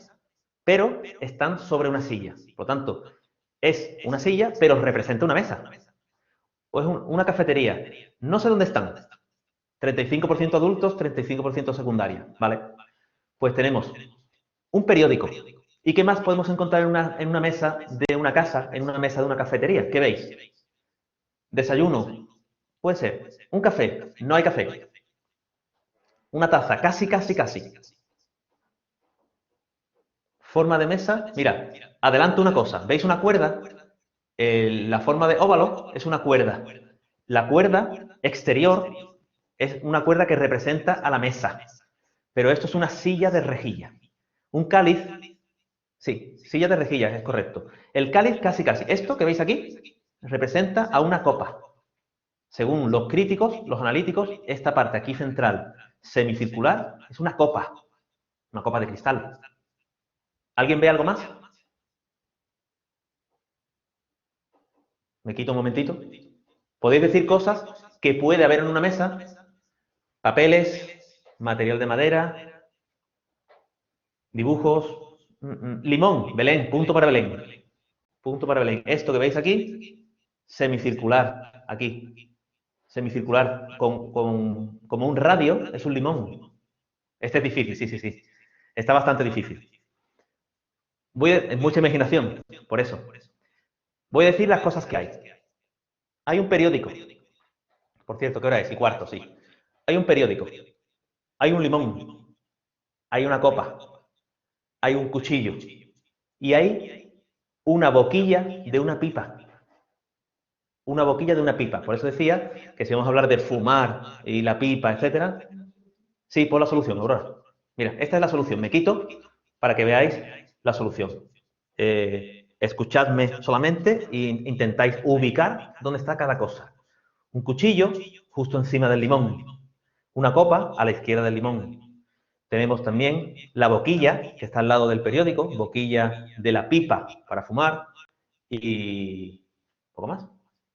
pero están sobre una silla. Por lo tanto, es una silla, pero representa una mesa. O es una cafetería. No sé dónde están. 35% adultos, 35% secundaria. ¿Vale? Pues tenemos un periódico. ¿Y qué más podemos encontrar en una mesa de una casa, en una mesa de una cafetería? ¿Qué veis? Desayuno. Puede ser. Un café. No hay café. Una taza. Casi, casi, casi. Forma de mesa. Mira, adelanto una cosa. ¿Veis una cuerda? La forma de óvalo es una cuerda. La cuerda exterior es una cuerda que representa a la mesa. Pero esto es una silla de rejilla. Un cáliz, sí, silla de rejilla, es correcto. El cáliz casi casi. Esto que veis aquí representa a una copa. Según los críticos, los analíticos, esta parte aquí central, semicircular, es una copa de cristal. ¿Alguien ve algo más? Me quito un momentito. Podéis decir cosas que puede haber en una mesa. Papeles, material de madera, dibujos, limón, Belén, punto para Belén. Punto para Belén. Esto que veis aquí, semicircular, aquí. Semicircular, como un radio, es un limón. Este es difícil, sí. Está bastante difícil. Mucha imaginación, por eso. Voy a decir las cosas que hay. Hay un periódico. Por cierto, ¿qué hora es? Y cuarto, sí. Hay un periódico. Hay un limón. Hay una copa. Hay un cuchillo. Y hay una boquilla de una pipa. Una boquilla de una pipa. Por eso decía que si vamos a hablar de fumar y la pipa, etcétera. Sí, por la solución, Aurora. Mira, esta es la solución. Me quito para que veáis la solución. Escuchadme solamente e intentáis ubicar dónde está cada cosa. Un cuchillo justo encima del limón. Una copa a la izquierda del limón. Tenemos también la boquilla, que está al lado del periódico, boquilla de la pipa para fumar. Y poco más.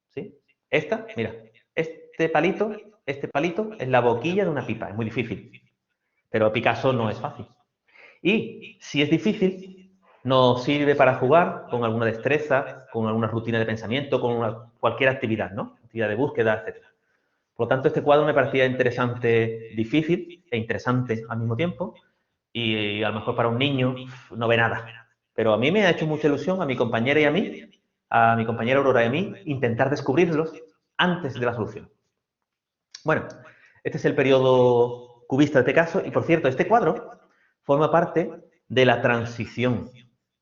¿Sí? Esta, mira, este palito es la boquilla de una pipa. Es muy difícil. Pero a Picasso no es fácil. Y si es difícil, nos sirve para jugar con alguna destreza, con alguna rutina de pensamiento, con cualquier actividad, ¿no? Actividad de búsqueda, etc. Por lo tanto, este cuadro me parecía interesante, difícil e interesante al mismo tiempo. Y a lo mejor para un niño no ve nada. Pero a mí me ha hecho mucha ilusión, a mi compañera y a mí, a mi compañera Aurora y a mí, intentar descubrirlos antes de la solución. Bueno, este es el periodo cubista de este caso. Y por cierto, este cuadro forma parte de la transición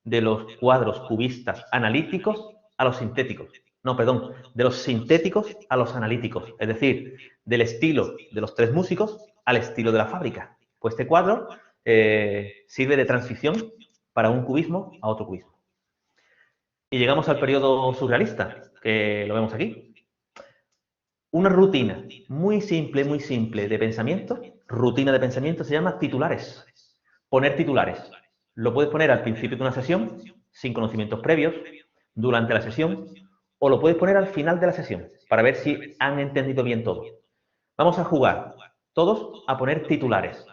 de los cuadros cubistas analíticos a los sintéticos. No, perdón, de los sintéticos a los analíticos. Es decir, del estilo de los tres músicos al estilo de la fábrica. Pues este cuadro sirve de transición para un cubismo a otro cubismo. Y llegamos al periodo surrealista, que lo vemos aquí. Una rutina muy simple de pensamiento, rutina de pensamiento, se llama titulares. Poner titulares. Lo puedes poner al principio de una sesión, sin conocimientos previos, durante la sesión, o lo puedes poner al final de la sesión, para ver si han entendido bien todo. Vamos a jugar todos a poner titulares.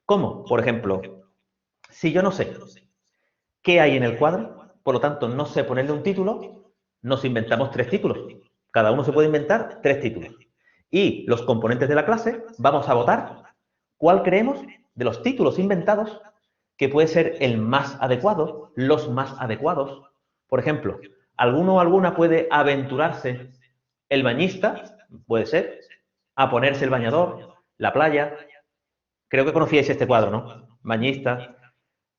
¿Cómo? Por ejemplo, si yo no sé qué hay en el cuadro, por lo tanto no sé ponerle un título, nos inventamos 3 títulos. Cada uno se puede inventar 3 títulos. Y los componentes de la clase vamos a votar cuál creemos de los títulos inventados que puede ser el más adecuado, los más adecuados. Por ejemplo, alguno o alguna puede aventurarse el bañista, puede ser, a ponerse el bañador, la playa. Creo que conocíais este cuadro, ¿no? Bañista.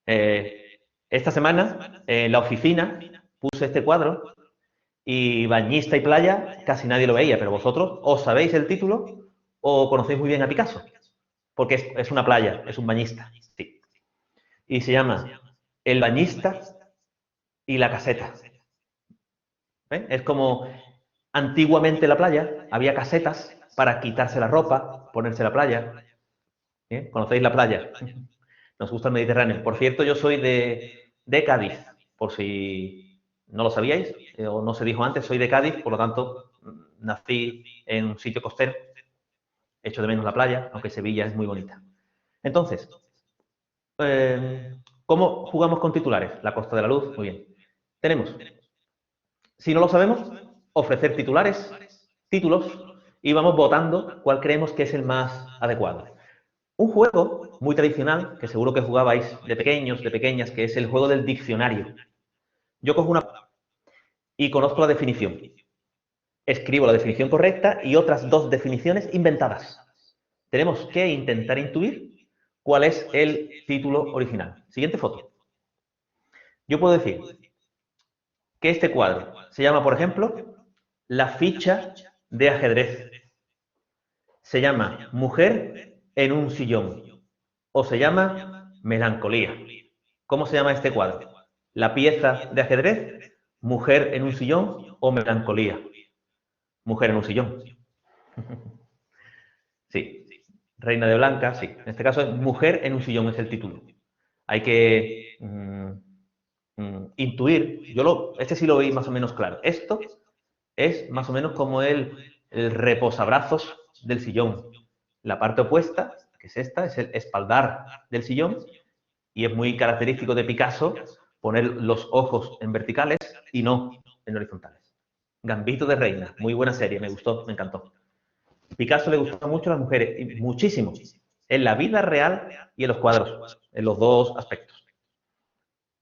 Esta semana, en la oficina, puse este cuadro y bañista y playa casi nadie lo veía, pero vosotros o sabéis el título o conocéis muy bien a Picasso, porque es una playa, es un bañista. Sí. Y se llama El bañista y la caseta. ¿Ven? Es como antiguamente en la playa había casetas para quitarse la ropa, ponerse la playa. ¿Bien? ¿Conocéis la playa? Nos gusta el Mediterráneo. Por cierto, yo soy de Cádiz, por si no lo sabíais o no se dijo antes, soy de Cádiz, por lo tanto, nací en un sitio costero, echo de menos la playa, aunque Sevilla es muy bonita. Entonces, ¿cómo jugamos con titulares? La Costa de la Luz, muy bien. Tenemos, si no lo sabemos, ofrecer titulares, títulos, y vamos votando cuál creemos que es el más adecuado. Un juego muy tradicional, que seguro que jugabais de pequeños, de pequeñas, que es el juego del diccionario. Yo cojo una palabra y conozco la definición. Escribo la definición correcta y otras 2 definiciones inventadas. Tenemos que intentar intuir cuál es el título original. Siguiente foto. Yo puedo decir que este cuadro se llama, por ejemplo, La ficha de ajedrez. Se llama Mujer en un sillón. O se llama Melancolía. ¿Cómo se llama este cuadro? La pieza de ajedrez, Mujer en un sillón o Melancolía. Mujer en un sillón. Sí. Reina de Blanca, sí. En este caso es Mujer en un sillón, es el título. Hay que intuir. Este sí lo veis más o menos claro. Esto es más o menos como el reposabrazos del sillón. La parte opuesta, que es esta, es el espaldar del sillón. Y es muy característico de Picasso poner los ojos en verticales y no en horizontales. Gambito de Reina, muy buena serie, me gustó, me encantó. Picasso le gustó mucho a las mujeres, y muchísimo, en la vida real y en los cuadros, en los 2 aspectos.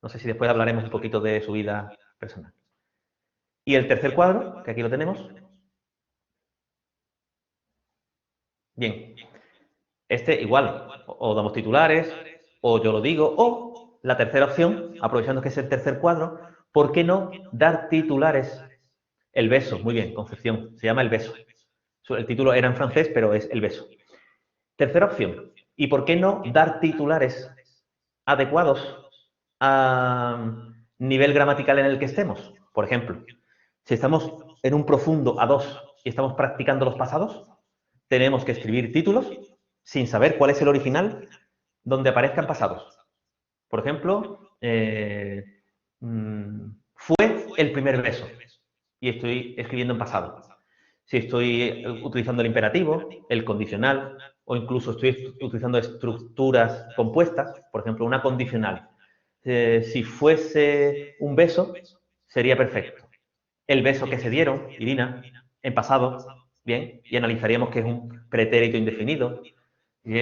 No sé si después hablaremos un poquito de su vida personal. Y el tercer cuadro, que aquí lo tenemos. Bien, este igual, o damos titulares, o yo lo digo, o la tercera opción, aprovechando que es el tercer cuadro, ¿por qué no dar titulares? El beso, muy bien, Concepción, se llama El beso. El título era en francés, pero es El beso. Tercera opción, ¿y por qué no dar titulares adecuados a nivel gramatical en el que estemos? Por ejemplo, si estamos en un profundo A2 y estamos practicando los pasados, tenemos que escribir títulos sin saber cuál es el original donde aparezcan pasados. Por ejemplo, fue el primer beso y estoy escribiendo en pasado. Si estoy utilizando el imperativo, el condicional, o incluso estoy utilizando estructuras compuestas, por ejemplo, una condicional. Si fuese un beso, sería perfecto. El beso que se dieron, Irina, en pasado, bien, y analizaríamos que es un pretérito indefinido. Y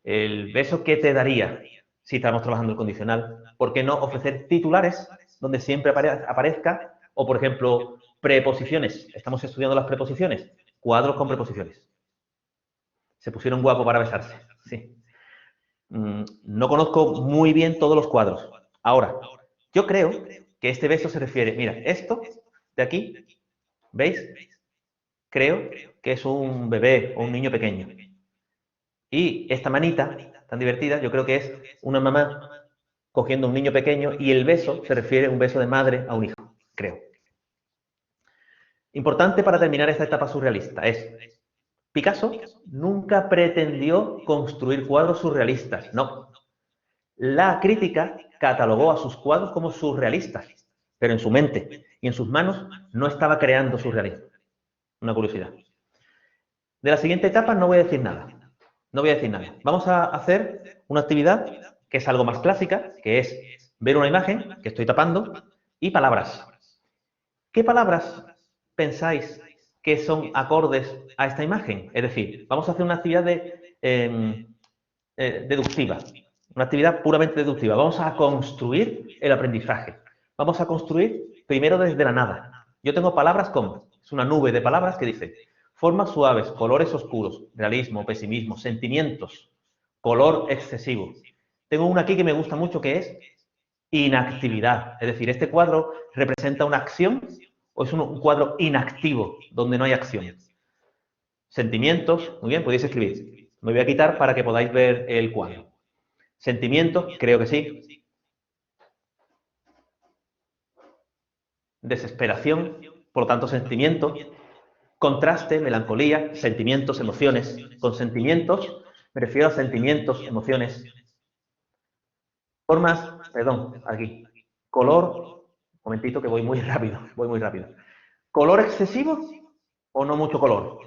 el beso que te daría, si estamos trabajando el condicional, ¿por qué no ofrecer titulares donde siempre aparezca, o por ejemplo, preposiciones? Estamos estudiando las preposiciones, cuadros con preposiciones. Se pusieron guapos para besarse, sí. No conozco muy bien todos los cuadros. Ahora, yo creo que este beso se refiere, mira, esto de aquí, ¿veis? Creo que es un bebé o un niño pequeño. Y esta manita tan divertida, yo creo que es una mamá cogiendo un niño pequeño y el beso se refiere a un beso de madre a un hijo, creo. Importante para terminar esta etapa surrealista es, Picasso nunca pretendió construir cuadros surrealistas, no. La crítica catalogó a sus cuadros como surrealistas, pero en su mente y en sus manos no estaba creando surrealismo. Una curiosidad. De la siguiente etapa no voy a decir nada. No voy a decir nada. Vamos a hacer una actividad que es algo más clásica, que es ver una imagen que estoy tapando y palabras. ¿Qué palabras pensáis que son acordes a esta imagen? Es decir, vamos a hacer una actividad deductiva, una actividad puramente deductiva. Vamos a construir el aprendizaje. Vamos a construir primero desde la nada. Yo tengo palabras como, es una nube de palabras que dice formas suaves, colores oscuros, realismo, pesimismo, sentimientos, color excesivo. Tengo una aquí que me gusta mucho que es inactividad. Es decir, este cuadro representa una acción o es un cuadro inactivo, donde no hay acción. Sentimientos, muy bien, podéis escribir. Me voy a quitar para que podáis ver el cuadro. Sentimientos, creo que sí. Desesperación, por lo tanto, sentimiento. Contraste, melancolía, sentimientos, emociones. Con sentimientos, me refiero a sentimientos, emociones. Formas, perdón, aquí. Color, un momentito que voy muy rápido, Color excesivo, o no mucho color?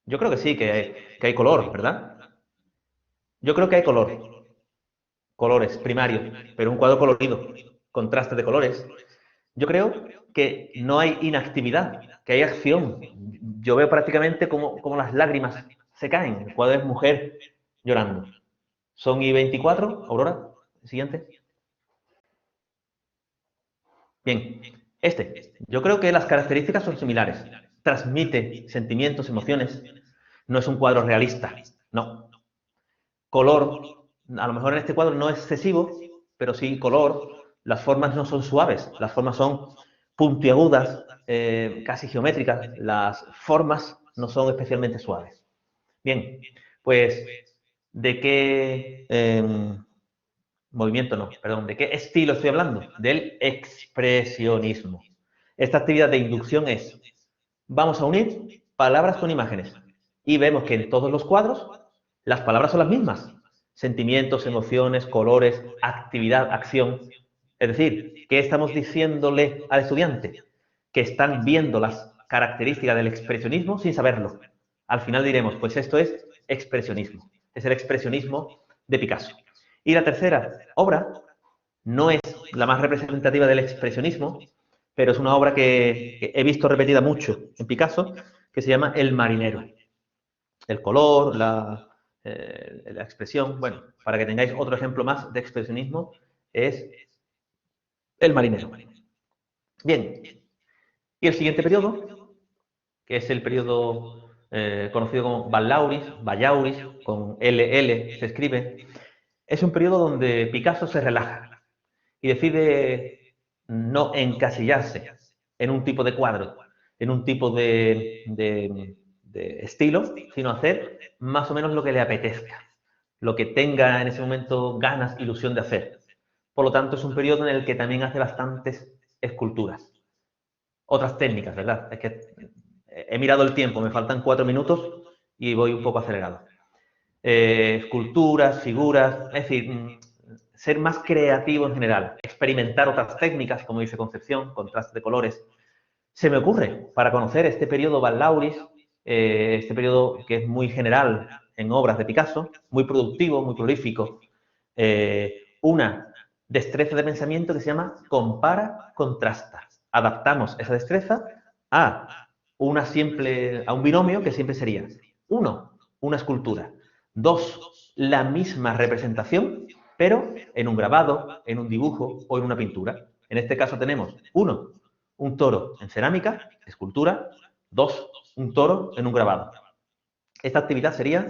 Yo creo que sí, que hay color, ¿verdad? Yo creo que hay color, colores primarios, pero un cuadro colorido, contraste de colores. Yo creo que no hay inactividad, que hay acción. Yo veo prácticamente como las lágrimas se caen. El cuadro es mujer llorando. Son I24, Aurora, siguiente. Bien, yo creo que las características son similares. Transmite sentimientos, emociones. No es un cuadro realista, no. Color, a lo mejor en este cuadro no es excesivo, pero sí color. Las formas no son suaves, las formas son puntiagudas, casi geométricas. Las formas no son especialmente suaves. Bien, pues, ¿de qué movimiento no, perdón, ¿de qué estilo estoy hablando? Del expresionismo. Esta actividad de inducción es, vamos a unir palabras con imágenes y vemos que en todos los cuadros las palabras son las mismas. Sentimientos, emociones, colores, actividad, acción. Es decir, ¿qué estamos diciéndole al estudiante? Que están viendo las características del expresionismo sin saberlo. Al final diremos, pues esto es expresionismo. Es el expresionismo de Picasso. Y la tercera obra no es la más representativa del expresionismo, pero es una obra que he visto repetida mucho en Picasso, que se llama El marinero. El color, la expresión, bueno, para que tengáis otro ejemplo más de expresionismo, es El marinero. Bien, y el siguiente periodo, que es el periodo conocido como Vallauris, con LL se escribe, es un periodo donde Picasso se relaja y decide no encasillarse en un tipo de cuadro, en un tipo de estilo, sino hacer más o menos lo que le apetezca, lo que tenga en ese momento ganas, ilusión de hacer. Por lo tanto, es un periodo en el que también hace bastantes esculturas. Otras técnicas, ¿verdad? Es que he mirado el tiempo, me faltan 4 minutos y voy un poco acelerado. Esculturas, figuras, es decir, ser más creativo en general, experimentar otras técnicas, como dice Concepción, contraste de colores. Se me ocurre, para conocer este periodo Vallauris, este periodo que es muy general en obras de Picasso, muy productivo, muy prolífico, una destreza de pensamiento que se llama compara, contrasta. Adaptamos esa destreza a un binomio que siempre sería 1, una escultura, 2, la misma representación, pero en un grabado, en un dibujo o en una pintura. En este caso tenemos 1, un toro en cerámica, escultura, 2, un toro en un grabado. Esta actividad sería,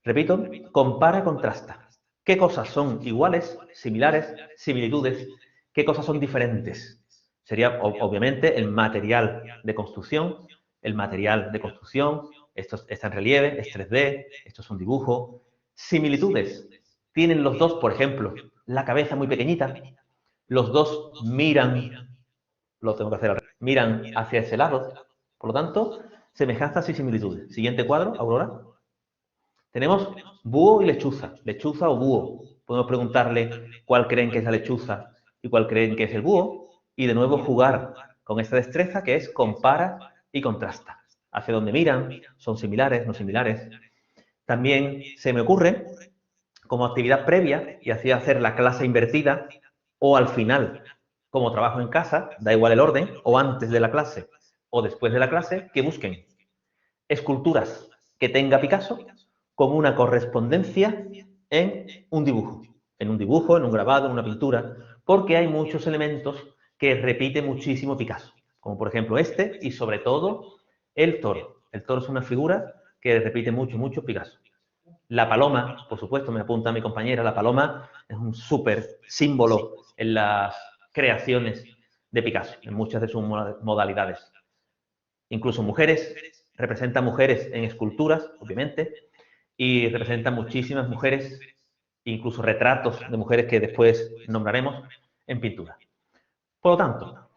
repito, compara, contrasta. ¿Qué cosas son iguales, similares, similitudes? ¿Qué cosas son diferentes? Sería, obviamente, el material de construcción. Esto está en relieve, es 3D, esto es un dibujo. Similitudes. Tienen los dos, por ejemplo, la cabeza muy pequeñita. Los dos miran, lo tengo que hacer al revés, miran hacia ese lado. Por lo tanto, semejanzas y similitudes. Siguiente cuadro, Aurora. Tenemos búho y lechuza, lechuza o búho. Podemos preguntarle cuál creen que es la lechuza y cuál creen que es el búho. Y de nuevo jugar con esta destreza que es compara y contrasta. Hacia dónde miran, son similares, no similares. También se me ocurre, como actividad previa, y hacía hacer la clase invertida, o al final, como trabajo en casa, da igual el orden, o antes de la clase o después de la clase, que busquen esculturas que tenga Picasso con una correspondencia en un dibujo, en un grabado, en una pintura, porque hay muchos elementos que repite muchísimo Picasso, como por ejemplo este y sobre todo el toro. El toro es una figura que repite mucho Picasso. La paloma, por supuesto, me apunta mi compañera, la paloma es un súper símbolo en las creaciones de Picasso, en muchas de sus modalidades. Incluso mujeres, representa mujeres en esculturas, obviamente, y representa muchísimas mujeres, incluso retratos de mujeres que después nombraremos, en pintura. Por lo tanto,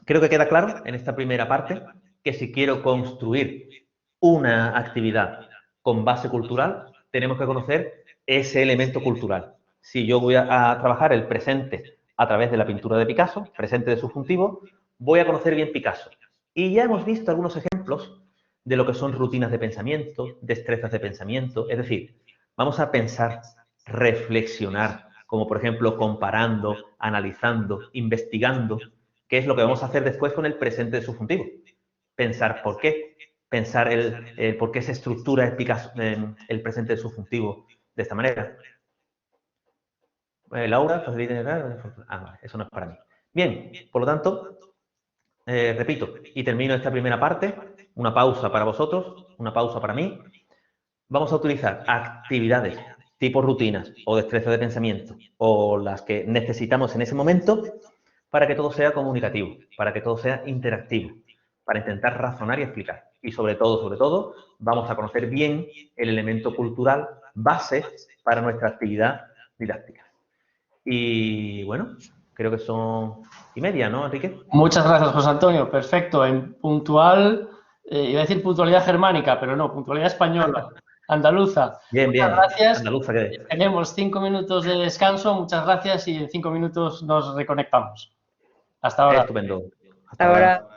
creo que queda claro en esta primera parte que si quiero construir una actividad con base cultural, tenemos que conocer ese elemento cultural. Si yo voy a trabajar el presente a través de la pintura de Picasso, presente de subjuntivo, voy a conocer bien Picasso. Y ya hemos visto algunos ejemplos de lo que son rutinas de pensamiento, destrezas de pensamiento. Es decir, vamos a pensar, reflexionar, como por ejemplo comparando, analizando, investigando, qué es lo que vamos a hacer después con el presente de subjuntivo. Pensar por qué, pensar el por qué se estructura el presente de subjuntivo de esta manera. Laura, vale, eso no es para mí. Bien, por lo tanto, repito, y termino esta primera parte, una pausa para vosotros, una pausa para mí. Vamos a utilizar actividades tipo rutinas o destrezas de pensamiento o las que necesitamos en ese momento para que todo sea comunicativo, para que todo sea interactivo, para intentar razonar y explicar. Y sobre todo, vamos a conocer bien el elemento cultural base para nuestra actividad didáctica. Y bueno, creo que son 1:30, ¿no, Enrique? Muchas gracias, José Antonio. Perfecto. En puntual, iba a decir puntualidad germánica, pero no, puntualidad española, andaluza. Bien, Muchas bien. gracias. Andaluza, ¿qué? Tenemos 5 minutos de descanso. Muchas gracias y en 5 minutos nos reconectamos. Hasta ahora. Estupendo. Hasta ahora.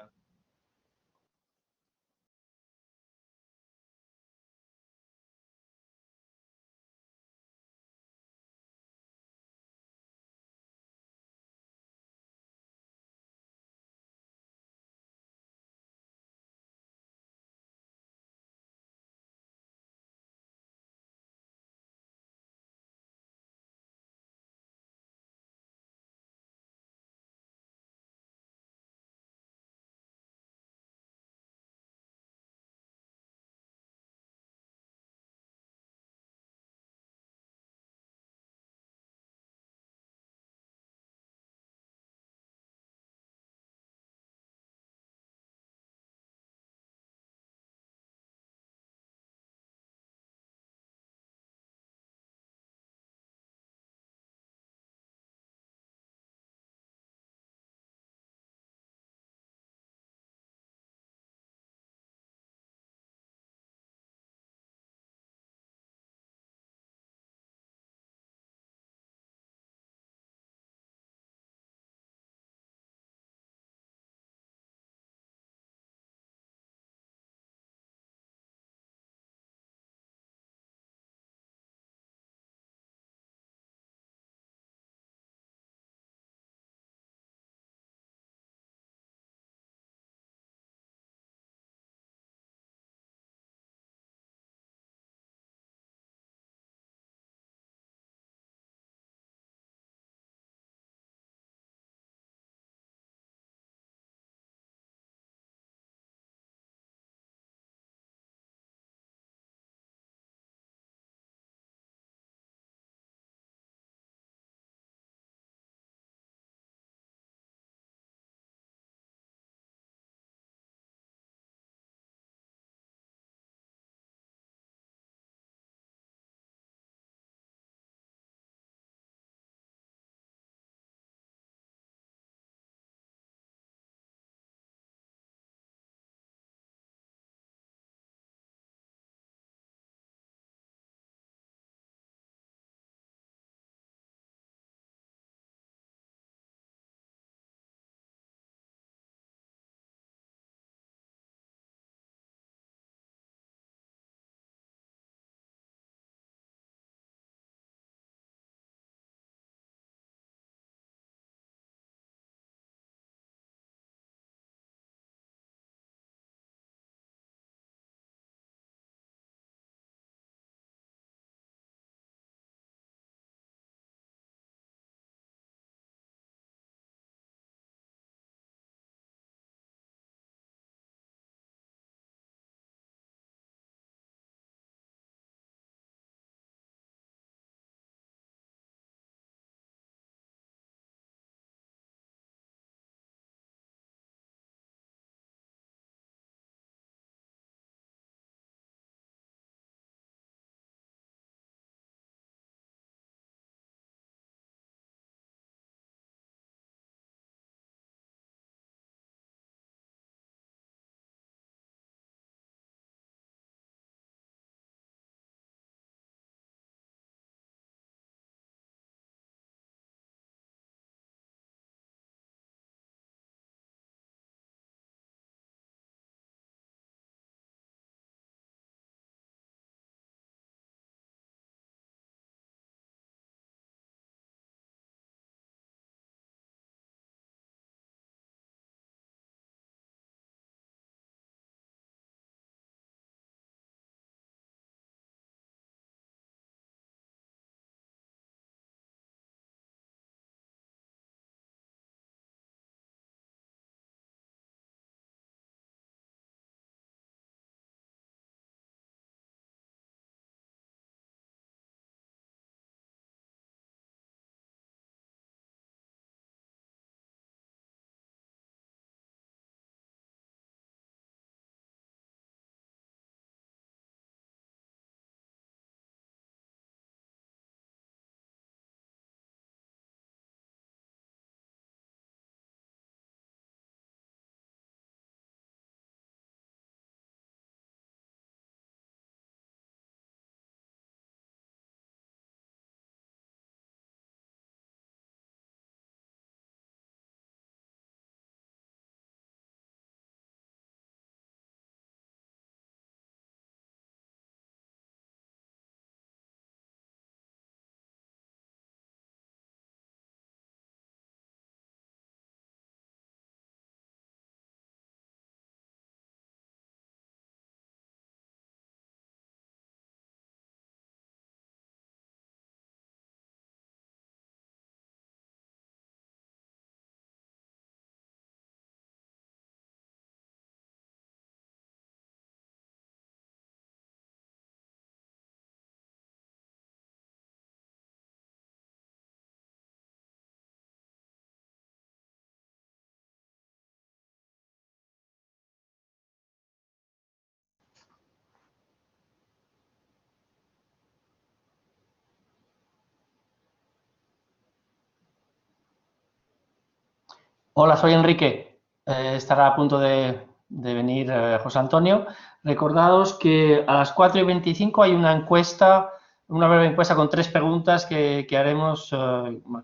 Hola, soy Enrique. Estará a punto de venir José Antonio. Recordaos que a las 4:25 hay una encuesta, una breve encuesta con 3 preguntas que haremos,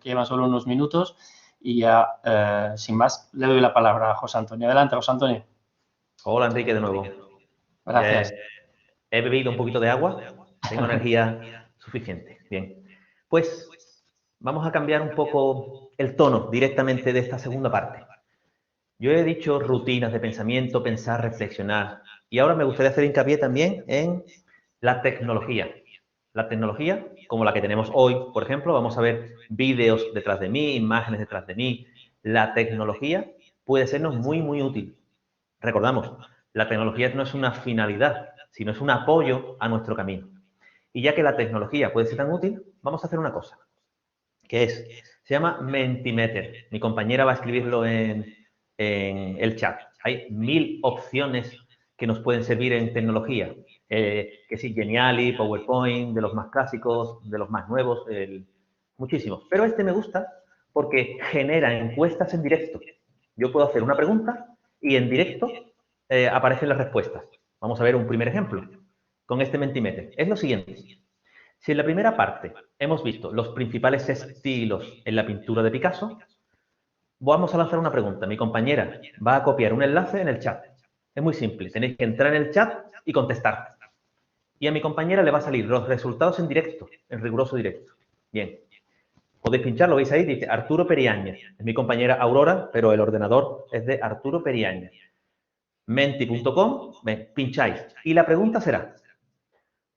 que llevan solo unos minutos. Y ya, sin más, le doy la palabra a José Antonio. Adelante, José Antonio. Hola, Enrique, de nuevo. Gracias. He bebido un poquito de agua, tengo energía suficiente. Bien, pues vamos a cambiar un poco el tono directamente de esta segunda parte. Yo he dicho rutinas de pensamiento, pensar, reflexionar, y ahora me gustaría hacer hincapié también en la tecnología. La tecnología, como la que tenemos hoy, por ejemplo, vamos a ver vídeos detrás de mí, imágenes detrás de mí. La tecnología puede sernos muy, muy útil. Recordamos, la tecnología no es una finalidad, sino es un apoyo a nuestro camino. Y ya que la tecnología puede ser tan útil, vamos a hacer una cosa, que se llama Mentimeter. Mi compañera va a escribirlo en el chat. Hay 1000 opciones que nos pueden servir en tecnología. Que sí, Geniali, PowerPoint, de los más clásicos, de los más nuevos, muchísimos. Pero este me gusta porque genera encuestas en directo. Yo puedo hacer una pregunta y en directo aparecen las respuestas. Vamos a ver un primer ejemplo con este Mentimeter. Es lo siguiente. Si en la primera parte hemos visto los principales estilos en la pintura de Picasso, vamos a lanzar una pregunta. Mi compañera va a copiar un enlace en el chat. Es muy simple. Tenéis que entrar en el chat y contestar. Y a mi compañera le va a salir los resultados en directo, en riguroso directo. Bien. Podéis pinchar, lo veis ahí, dice Arturo Periáñez. Es mi compañera Aurora, pero el ordenador es de Arturo Periáñez. Menti.com, pincháis. Y la pregunta será,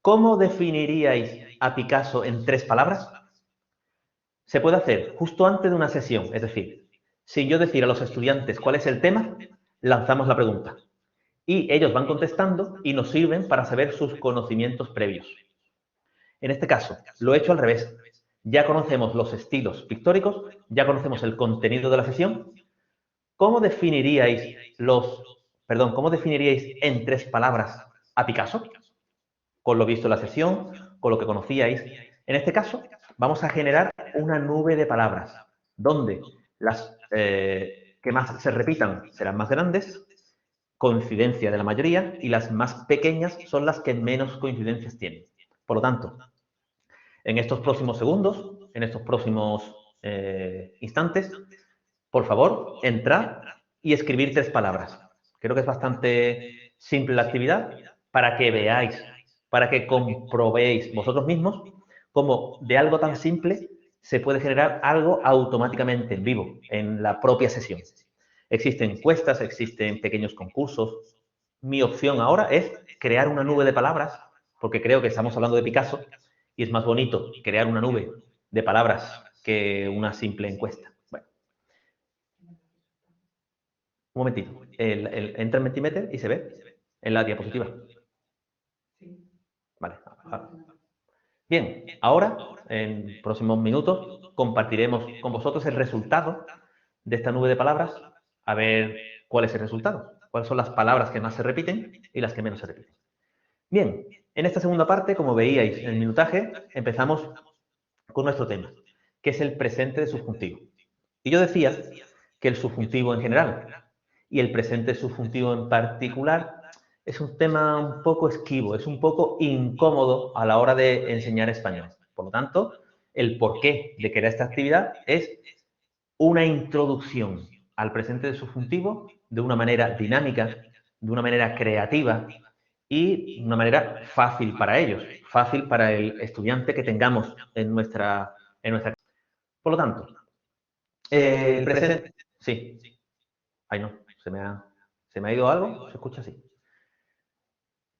¿cómo definiríais a Picasso en 3 palabras? Se puede hacer justo antes de una sesión, es decir, sin yo decir a los estudiantes cuál es el tema, lanzamos la pregunta. Y ellos van contestando y nos sirven para saber sus conocimientos previos. En este caso, lo he hecho al revés. Ya conocemos los estilos pictóricos, ya conocemos el contenido de la sesión. ¿Cómo definiríais en 3 palabras a Picasso? Con lo visto en la sesión, con lo que conocíais. En este caso, vamos a generar una nube de palabras, donde las que más se repitan serán más grandes, coincidencia de la mayoría, y las más pequeñas son las que menos coincidencias tienen. Por lo tanto, en estos próximos segundos, en estos próximos instantes, por favor, entrad y escribir 3 palabras. Creo que es bastante simple la actividad para que veáis, para que comprobéis vosotros mismos cómo de algo tan simple se puede generar algo automáticamente en vivo, en la propia sesión. Existen encuestas, existen pequeños concursos. Mi opción ahora es crear una nube de palabras, porque creo que estamos hablando de Picasso y es más bonito crear una nube de palabras que una simple encuesta. Bueno. Un momentito. Entra en Mentimeter y se ve en la diapositiva. Vale. Bien, ahora, en próximos minutos, compartiremos con vosotros el resultado de esta nube de palabras, a ver cuál es el resultado, cuáles son las palabras que más se repiten y las que menos se repiten. Bien, en esta segunda parte, como veíais en el minutaje, empezamos con nuestro tema, que es el presente de subjuntivo. Y yo decía que el subjuntivo en general y el presente subjuntivo en particular es un tema un poco esquivo, es un poco incómodo a la hora de enseñar español. Por lo tanto, el porqué de crear esta actividad es una introducción al presente de subjuntivo de una manera dinámica, de una manera creativa y de una manera fácil para ellos, fácil para el estudiante que tengamos en nuestra. Por lo tanto, el presente. Sí. Ay, no, se me ha ido algo, se escucha así.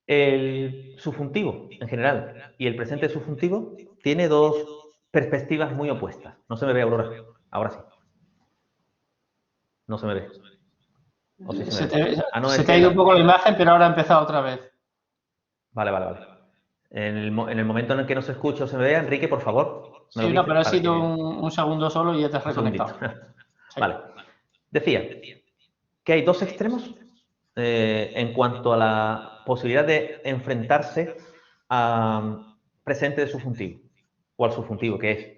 El subjuntivo, en general, y el presente subjuntivo tiene 2 perspectivas muy opuestas. No se me ve, Aurora. Ahora sí. No se me ve. ¿O sí se me ve? Se te ha ido un poco la imagen, pero ahora ha empezado otra vez. Vale. En el momento en el que no se escucha o se me vea, Enrique, por favor. Sí, no, pero ha sido un segundo solo y ya te has reconectado. Sí. Vale. Decía que hay 2 extremos en cuanto a la posibilidad de enfrentarse a presente de subjuntivo, o al subjuntivo, que es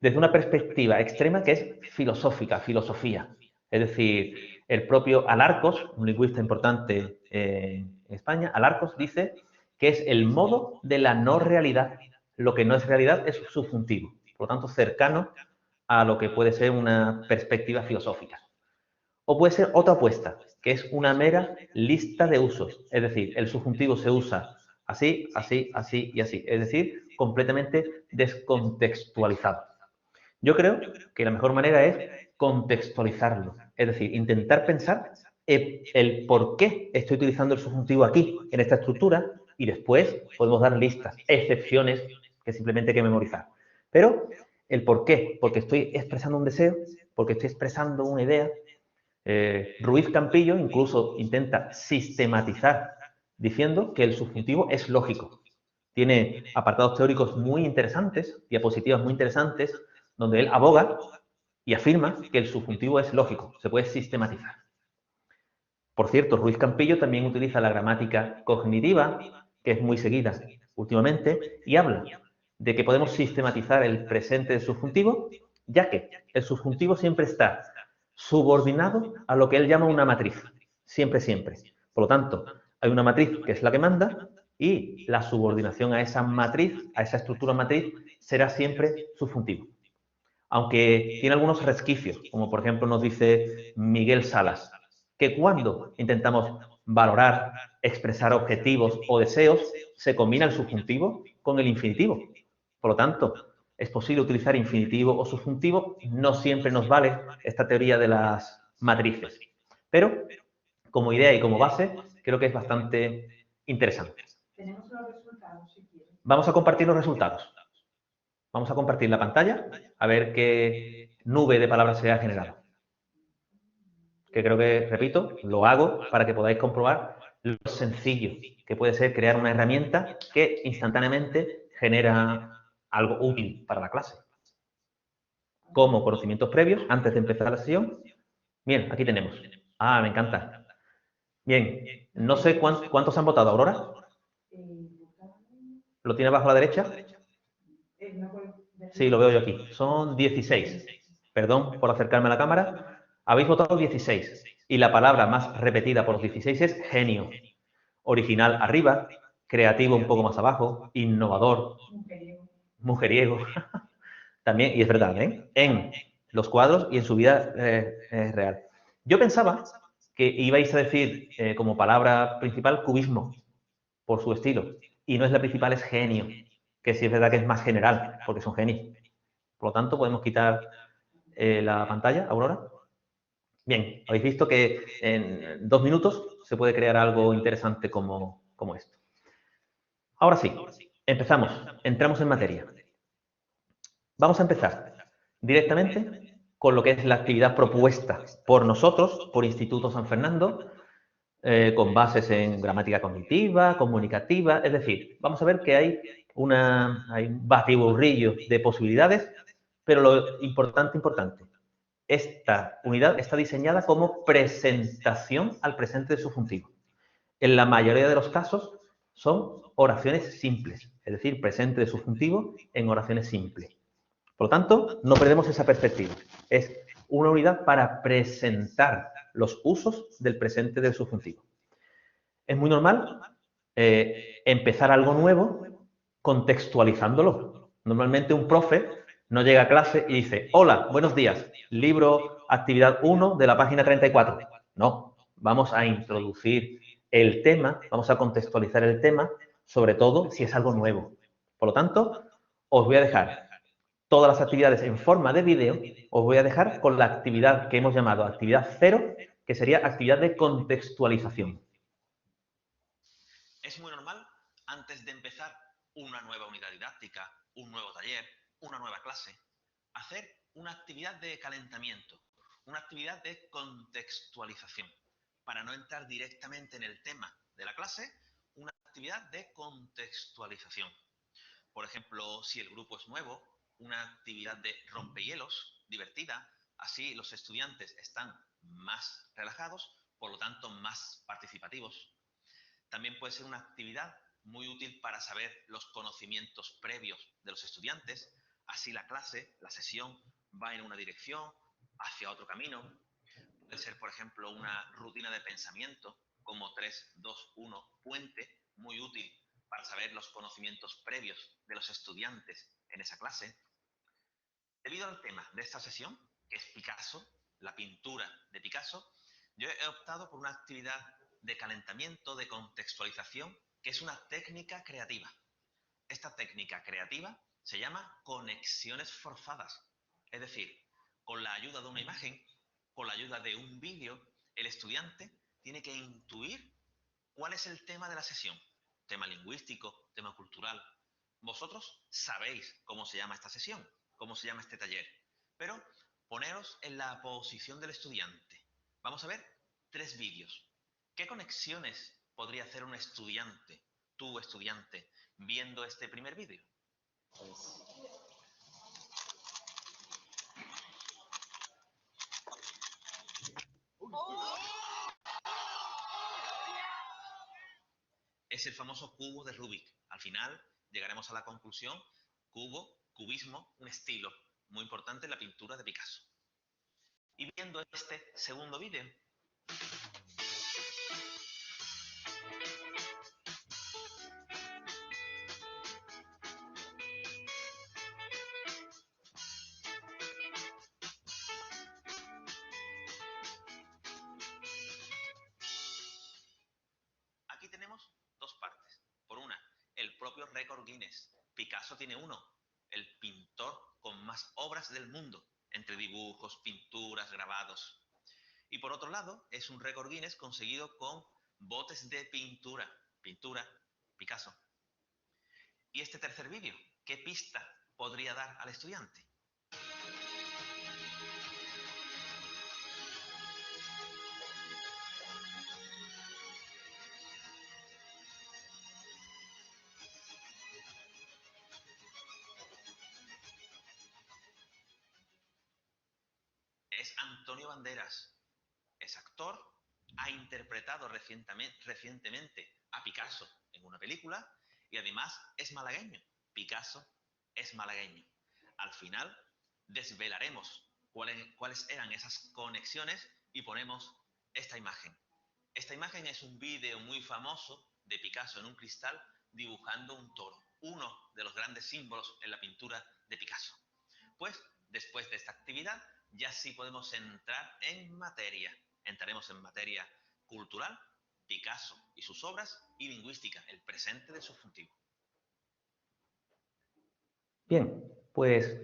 desde una perspectiva extrema que es filosófica, filosofía. Es decir, el propio Alarcos, un lingüista importante en España, Alarcos dice que es el modo de la no realidad. Lo que no es realidad es subjuntivo, por lo tanto cercano a lo que puede ser una perspectiva filosófica. O puede ser otra apuesta, que es una mera lista de usos. Es decir, el subjuntivo se usa así, así, así y así. Es decir, completamente descontextualizado. Yo creo que la mejor manera es contextualizarlo. Es decir, intentar pensar el por qué estoy utilizando el subjuntivo aquí, en esta estructura, y después podemos dar listas, excepciones que simplemente hay que memorizar. Pero el por qué, porque estoy expresando un deseo, porque estoy expresando una idea. Ruiz Campillo incluso intenta sistematizar diciendo que el subjuntivo es lógico. Tiene apartados teóricos muy interesantes, diapositivas muy interesantes, donde él aboga y afirma que el subjuntivo es lógico, se puede sistematizar. Por cierto, Ruiz Campillo también utiliza la gramática cognitiva, que es muy seguida últimamente, y habla de que podemos sistematizar el presente del subjuntivo, ya que el subjuntivo siempre está subordinado a lo que él llama una matriz. Siempre, siempre. Por lo tanto, hay una matriz que es la que manda y la subordinación a esa matriz, a esa estructura matriz, será siempre subjuntivo. Aunque tiene algunos resquicios, como por ejemplo nos dice Miguel Salas, que cuando intentamos valorar, expresar objetivos o deseos, se combina el subjuntivo con el infinitivo. Por lo tanto, es posible utilizar infinitivo o subjuntivo, no siempre nos vale esta teoría de las matrices. Pero, como idea y como base, creo que es bastante interesante. Tenemos los resultados, si quieres. Vamos a compartir los resultados. Vamos a compartir la pantalla, a ver qué nube de palabras se ha generado. Que creo que, repito, lo hago para que podáis comprobar lo sencillo que puede ser crear una herramienta que instantáneamente genera algo útil para la clase. Como conocimientos previos, antes de empezar la sesión. Bien, aquí tenemos. Ah, me encanta. Bien, no sé cuántos han votado, Aurora. ¿Lo tiene abajo a la derecha? Sí, lo veo yo aquí. Son 16. Perdón por acercarme a la cámara. Habéis votado 16. Y la palabra más repetida por los 16 es genio. Original arriba, creativo un poco más abajo, innovador, mujeriego. También, y es verdad, ¿eh? En los cuadros y en su vida real. Yo pensaba que ibais a decir como palabra principal cubismo, por su estilo. Y no es la principal, es genio, que sí es verdad que es más general, porque son genios. Por lo tanto, podemos quitar la pantalla, Aurora. Bien, habéis visto que en 2 minutos se puede crear algo interesante como esto. Ahora sí, empezamos, entramos en materia. Vamos a empezar directamente con lo que es la actividad propuesta por nosotros, por Instituto San Fernando, con bases en gramática cognitiva, comunicativa, es decir, vamos a ver que hay un batiburrillo de posibilidades, pero lo importante, esta unidad está diseñada como presentación al presente de subjuntivo. En la mayoría de los casos son oraciones simples, es decir, presente de subjuntivo en oraciones simples. Por lo tanto, no perdemos esa perspectiva. Es una unidad para presentar los usos del presente del subjuntivo. Es muy normal empezar algo nuevo contextualizándolo. Normalmente un profe no llega a clase y dice, hola, buenos días, libro actividad 1 de la página 34. No, vamos a introducir el tema, vamos a contextualizar el tema, sobre todo si es algo nuevo. Por lo tanto, os voy a dejar todas las actividades en forma de vídeo, os voy a dejar con la actividad que hemos llamado actividad 0, que sería actividad de contextualización. Es muy normal, antes de empezar una nueva unidad didáctica, un nuevo taller, una nueva clase, hacer una actividad de calentamiento, una actividad de contextualización. Para no entrar directamente en el tema de la clase, una actividad de contextualización. Por ejemplo, si el grupo es nuevo, una actividad de rompehielos, divertida, así los estudiantes están más relajados, por lo tanto más participativos. También puede ser una actividad muy útil para saber los conocimientos previos de los estudiantes, así la clase, la sesión, va en una dirección, hacia otro camino. puede ser, por ejemplo, una rutina de pensamiento como 3-2-1 puente, muy útil para saber los conocimientos previos de los estudiantes en esa clase. Debido al tema de esta sesión, que es Picasso, la pintura de Picasso, yo he optado por una actividad de calentamiento, de contextualización, que es una técnica creativa. Esta técnica creativa se llama conexiones forzadas. Es decir, con la ayuda de una imagen, con la ayuda de un vídeo, el estudiante tiene que intuir cuál es el tema de la sesión. Tema lingüístico, tema cultural. Vosotros sabéis cómo se llama esta sesión, cómo se llama este taller, pero poneros en la posición del estudiante. Vamos a ver 3 vídeos. ¿Qué conexiones podría hacer un estudiante, tú estudiante, viendo este primer vídeo? Es el famoso cubo de Rubik. Al final llegaremos a la conclusión, cubo, cubismo, un estilo muy importante en la pintura de Picasso. Y viendo este segundo vídeo, aquí tenemos 2 partes. Por una, el propio récord Guinness. Picasso tiene uno, el pintor con más obras del mundo, entre dibujos, pinturas, grabados. Y por otro lado, es un récord Guinness conseguido con botes de pintura. Pintura, Picasso. Y este tercer vídeo, ¿qué pista podría dar al estudiante? Es Antonio Banderas. Es actor, ha interpretado recientemente a Picasso en una película y además es malagueño. Picasso es malagueño. Al final desvelaremos cuáles eran esas conexiones y ponemos esta imagen. Esta imagen es un vídeo muy famoso de Picasso en un cristal dibujando un toro, uno de los grandes símbolos en la pintura de Picasso. Pues después de esta actividad ya sí podemos entrar en materia. Entraremos en materia cultural, Picasso y sus obras, y lingüística, el presente del subjuntivo. Bien, pues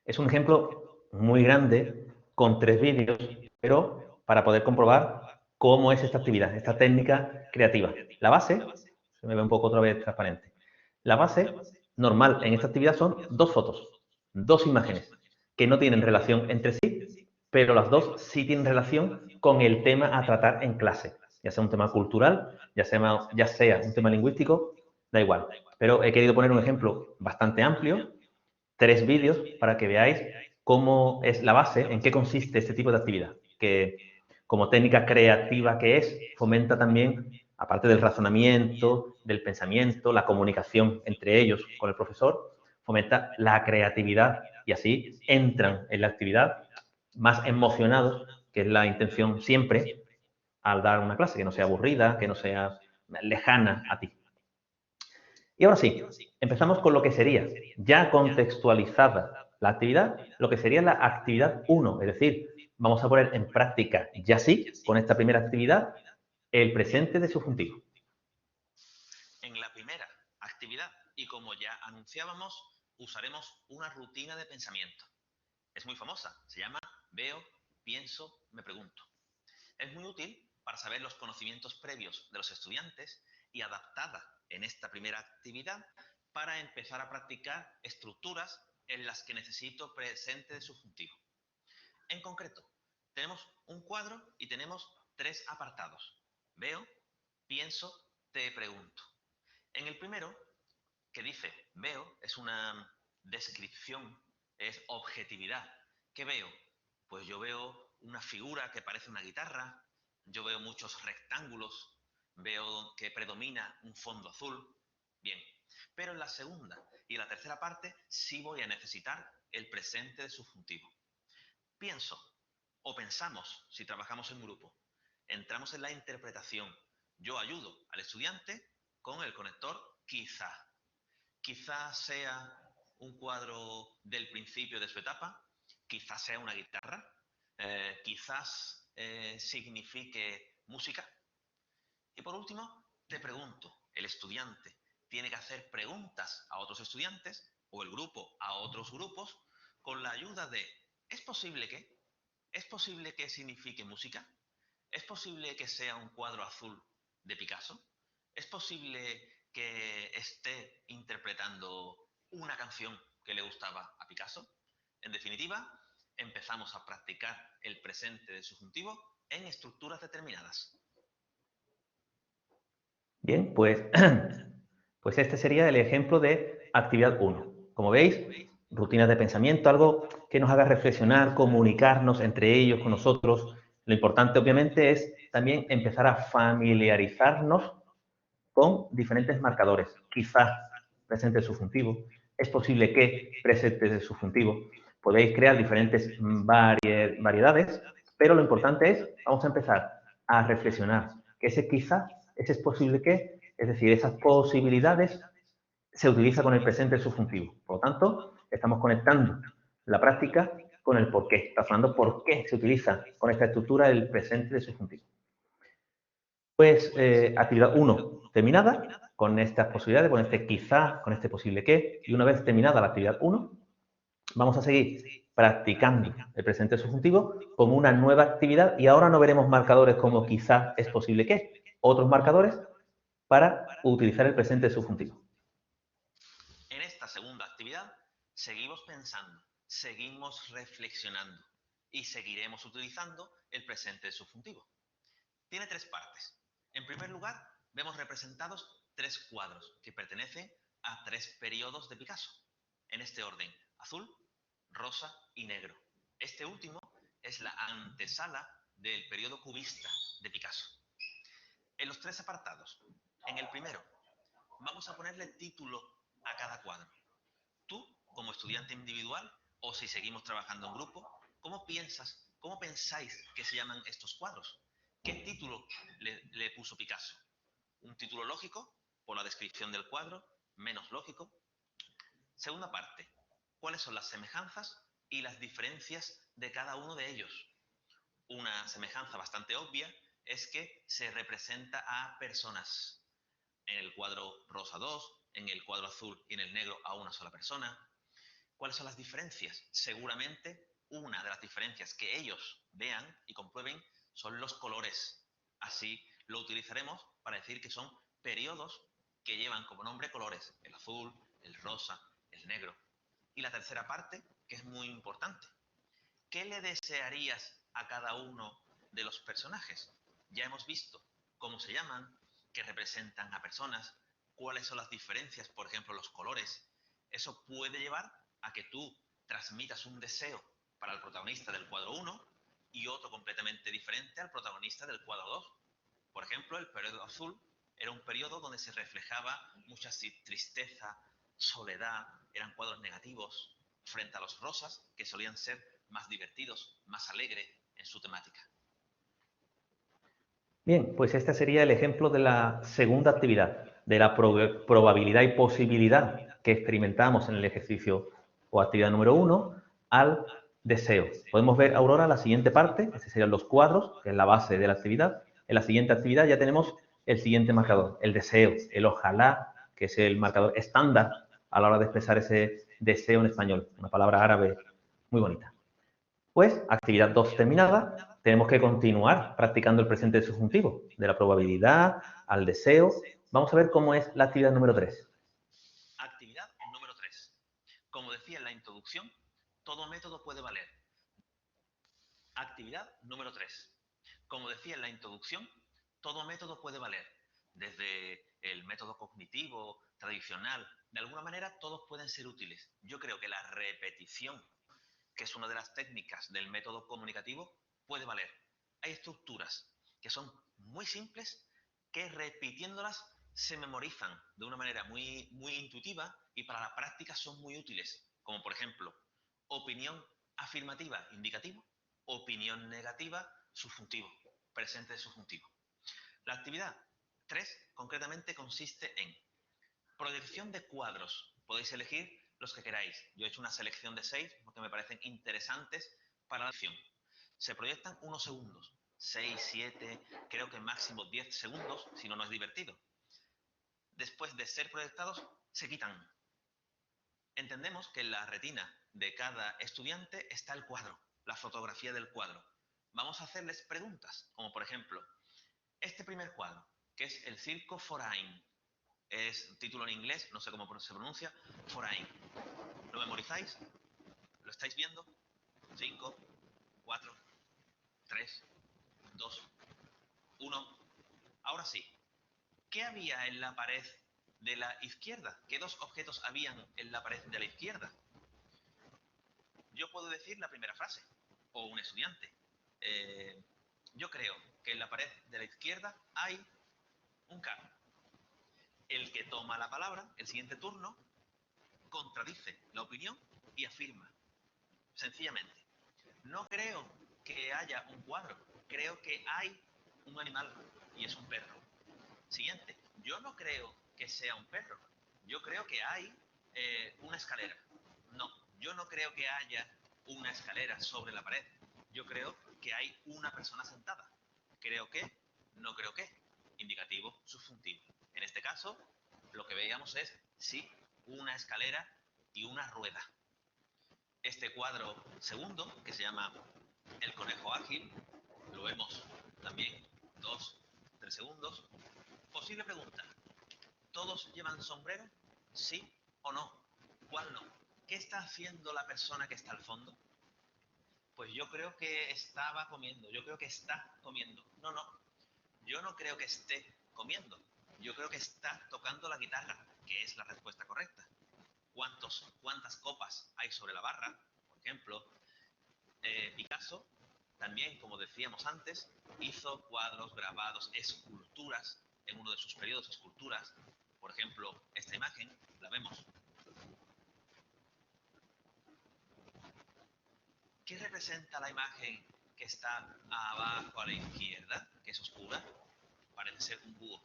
es un ejemplo muy grande con 3 vídeos, pero para poder comprobar cómo es esta actividad, esta técnica creativa. La base, se me ve un poco otra vez transparente, la base normal en esta actividad son 2 fotos, 2 imágenes, que no tienen relación entre sí, pero las 2 sí tienen relación con el tema a tratar en clase, ya sea un tema cultural, ya sea un tema lingüístico, da igual. Pero he querido poner un ejemplo bastante amplio, 3 vídeos para que veáis cómo es la base, en qué consiste este tipo de actividad, que como técnica creativa que es, fomenta también, aparte del razonamiento, del pensamiento, la comunicación entre ellos con el profesor, fomenta la creatividad y así entran en la actividad más emocionados, que es la intención siempre al dar una clase, que no sea aburrida, que no sea lejana a ti. Y ahora sí, empezamos con lo que sería, ya contextualizada la actividad, lo que sería la actividad 1, es decir, vamos a poner en práctica ya sí, con esta primera actividad, el presente de subjuntivo. En la primera actividad, y como ya anunciábamos, usaremos una rutina de pensamiento. Es muy famosa, se llama veo, pienso, me pregunto. Es muy útil para saber los conocimientos previos de los estudiantes y adaptada en esta primera actividad para empezar a practicar estructuras en las que necesito presente de subjuntivo. En concreto, tenemos un cuadro y tenemos 3 apartados. Veo, pienso, te pregunto. En el primero, que dice veo, es una descripción, es objetividad. ¿Qué veo? Pues yo veo una figura que parece una guitarra, yo veo muchos rectángulos, veo que predomina un fondo azul. Bien, pero en la segunda y en la tercera parte sí voy a necesitar el presente de subjuntivo. Pienso. O pensamos, si trabajamos en grupo, entramos en la interpretación. Yo ayudo al estudiante con el conector quizá. Quizá sea un cuadro del principio de su etapa, quizás sea una guitarra, quizás signifique música. Y por último, te pregunto, el estudiante tiene que hacer preguntas a otros estudiantes o el grupo a otros grupos con la ayuda de ¿es posible que? ¿Es posible que signifique música? ¿Es posible que sea un cuadro azul de Picasso? ¿Es posible que esté interpretando una canción que le gustaba a Picasso? En definitiva, empezamos a practicar el presente del subjuntivo en estructuras determinadas. Bien, pues, pues este sería el ejemplo de actividad 1. Como veis, rutinas de pensamiento, algo que nos haga reflexionar, comunicarnos entre ellos, con nosotros. Lo importante, obviamente, es también empezar a familiarizarnos con diferentes marcadores. Quizás presente el subjuntivo. Es posible que presente el subjuntivo. Podéis crear diferentes variedades, pero lo importante es, vamos a empezar a reflexionar que ese quizá, ese es posible que, es decir, esas posibilidades se utiliza con el presente del subjuntivo. Por lo tanto, estamos conectando la práctica con el por qué. Estamos hablando por qué se utiliza con esta estructura el presente del subjuntivo. Pues actividad 1 terminada, con estas posibilidades, con este quizá, con este posible que, y una vez terminada la actividad 1, vamos a seguir practicando el presente subjuntivo con una nueva actividad y ahora no veremos marcadores como quizá, es posible que, otros marcadores para utilizar el presente subjuntivo. En esta segunda actividad seguimos pensando, seguimos reflexionando y seguiremos utilizando el presente subjuntivo. Tiene tres partes. En primer lugar, vemos representados tres cuadros que pertenecen a tres periodos de Picasso. En este orden, azul, rosa y negro. Este último es la antesala del periodo cubista de Picasso. En los tres apartados, en el primero, vamos a ponerle título a cada cuadro. Tú, como estudiante individual, o si seguimos trabajando en grupo, ¿cómo pensáis que se llaman estos cuadros? ¿Qué título le puso Picasso? ¿Un título lógico, por la descripción del cuadro? ¿Menos lógico? Segunda parte, ¿cuáles son las semejanzas y las diferencias de cada uno de ellos? Una semejanza bastante obvia es que se representa a personas. En el cuadro rosa 2, en el cuadro azul y en el negro a una sola persona. ¿Cuáles son las diferencias? Seguramente una de las diferencias que ellos vean y comprueben son los colores. Así lo utilizaremos para decir que son periodos que llevan como nombre colores, el azul, el rosa, el negro. Y la tercera parte, que es muy importante. ¿Qué le desearías a cada uno de los personajes? Ya hemos visto cómo se llaman, qué representan a personas, cuáles son las diferencias, por ejemplo, los colores. Eso puede llevar a que tú transmitas un deseo para el protagonista del cuadro 1 y otro completamente diferente al protagonista del cuadro 2. Por ejemplo, el periodo azul era un periodo donde se reflejaba mucha tristeza, soledad, eran cuadros negativos, frente a los rosas, que solían ser más divertidos, más alegres en su temática. Bien, pues este sería el ejemplo de la segunda actividad, de la probabilidad y posibilidad que experimentamos en el ejercicio o actividad número 1 al deseo. Podemos ver, Aurora, la siguiente parte, estos serían los cuadros, que es la base de la actividad. En la siguiente actividad ya tenemos el siguiente marcador, el deseo, el ojalá, que es el marcador estándar a la hora de expresar ese deseo en español, una palabra árabe muy bonita. Pues, actividad 2 terminada, tenemos que continuar practicando el presente subjuntivo, de la probabilidad al deseo. Vamos a ver cómo es la actividad número 3. Actividad número 3. Como decía en la introducción, todo método puede valer. Actividad número 3. Como decía en la introducción, todo método puede valer. Desde el método cognitivo, tradicional, de alguna manera todos pueden ser útiles. Yo creo que la repetición, que es una de las técnicas del método comunicativo, puede valer. Hay estructuras que son muy simples, que repitiéndolas se memorizan de una manera muy intuitiva y para la práctica son muy útiles, como por ejemplo, opinión afirmativa indicativa, opinión negativa, subjuntivo, presente subjuntivo. La actividad 3 concretamente consiste en proyección de cuadros. Podéis elegir los que queráis. Yo he hecho una selección de 6 porque me parecen interesantes para la acción. Se proyectan unos segundos, 6, 7, creo que máximo 10 segundos, si no, no es divertido. Después de ser proyectados, se quitan. Entendemos que en la retina de cada estudiante está el cuadro, la fotografía del cuadro. Vamos a hacerles preguntas, como por ejemplo, este primer cuadro, que es el Circo Forain. Es un título en inglés, no sé cómo se pronuncia, Forain. ¿Lo memorizáis? ¿Lo estáis viendo? 5, 4, 3, 2, 1. Ahora sí. ¿Qué había en la pared de la izquierda? ¿Qué dos objetos habían en la pared de la izquierda? Yo puedo decir la primera frase, o un estudiante. Yo creo que en la pared de la izquierda hay un carro. El que toma la palabra, el siguiente turno, contradice la opinión y afirma. Sencillamente, no creo que haya un cuadro, creo que hay un animal y es un perro. Siguiente, yo no creo que sea un perro, yo creo que hay una escalera. No, yo no creo que haya una escalera sobre la pared, yo creo que hay una persona sentada. Creo que, no creo que, indicativo, subjuntivo. En este caso, lo que veíamos es, sí, una escalera y una rueda. Este cuadro segundo, que se llama El conejo ágil, lo vemos también 2, 3 segundos. Posible pregunta, ¿todos llevan sombrero? ¿Sí o no? ¿Cuál no? ¿Qué está haciendo la persona que está al fondo? Pues yo creo que estaba comiendo, yo creo que está comiendo. No, no, yo no creo que esté comiendo, yo creo que está tocando la guitarra, que es la respuesta correcta. ¿Cuántas copas hay sobre la barra? Por ejemplo, Picasso también, como decíamos antes, hizo cuadros, grabados, esculturas, en uno de sus periodos, esculturas. Por ejemplo, esta imagen, la vemos. ¿Qué representa la imagen que está abajo a la izquierda, que es oscura? Parece ser un búho.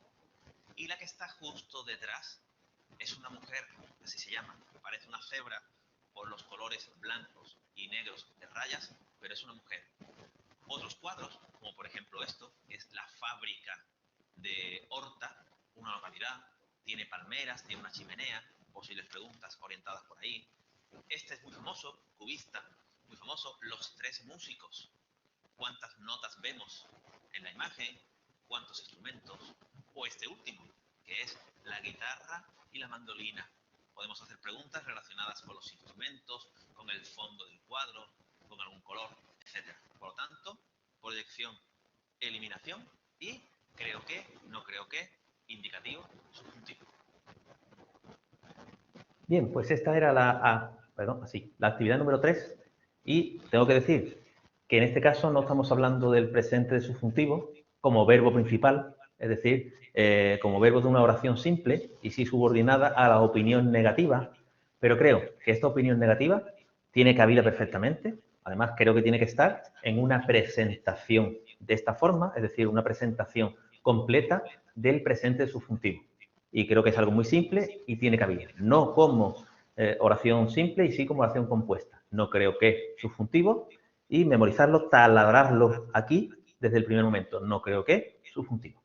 Y la que está justo detrás es una mujer, así se llama, parece una cebra por los colores blancos y negros de rayas, pero es una mujer. Otros cuadros, como por ejemplo esto, que es la fábrica de Horta, una localidad, tiene palmeras, tiene una chimenea, posibles preguntas orientadas por ahí. Este es muy famoso, cubista, muy famoso, Los tres músicos. ¿Cuántas notas vemos en la imagen? ¿Cuántos instrumentos? O este último, que es la guitarra y la mandolina. Podemos hacer preguntas relacionadas con los instrumentos, con el fondo del cuadro, con algún color, etc. Por lo tanto, proyección, eliminación y creo que, no creo que, indicativo, subjuntivo. Bien, pues esta era la actividad número 3 y tengo que decir que en este caso no estamos hablando del presente de subjuntivo como verbo principal, es decir, como verbo de una oración simple y sí subordinada a la opinión negativa, pero creo que esta opinión negativa tiene cabida perfectamente, además creo que tiene que estar en una presentación de esta forma, es decir, una presentación completa del presente subjuntivo. Y creo que es algo muy simple y tiene cabida. No como oración simple y sí como oración compuesta. No creo que subjuntivo y memorizarlo, taladrarlo aquí desde el primer momento. No creo que subjuntivo.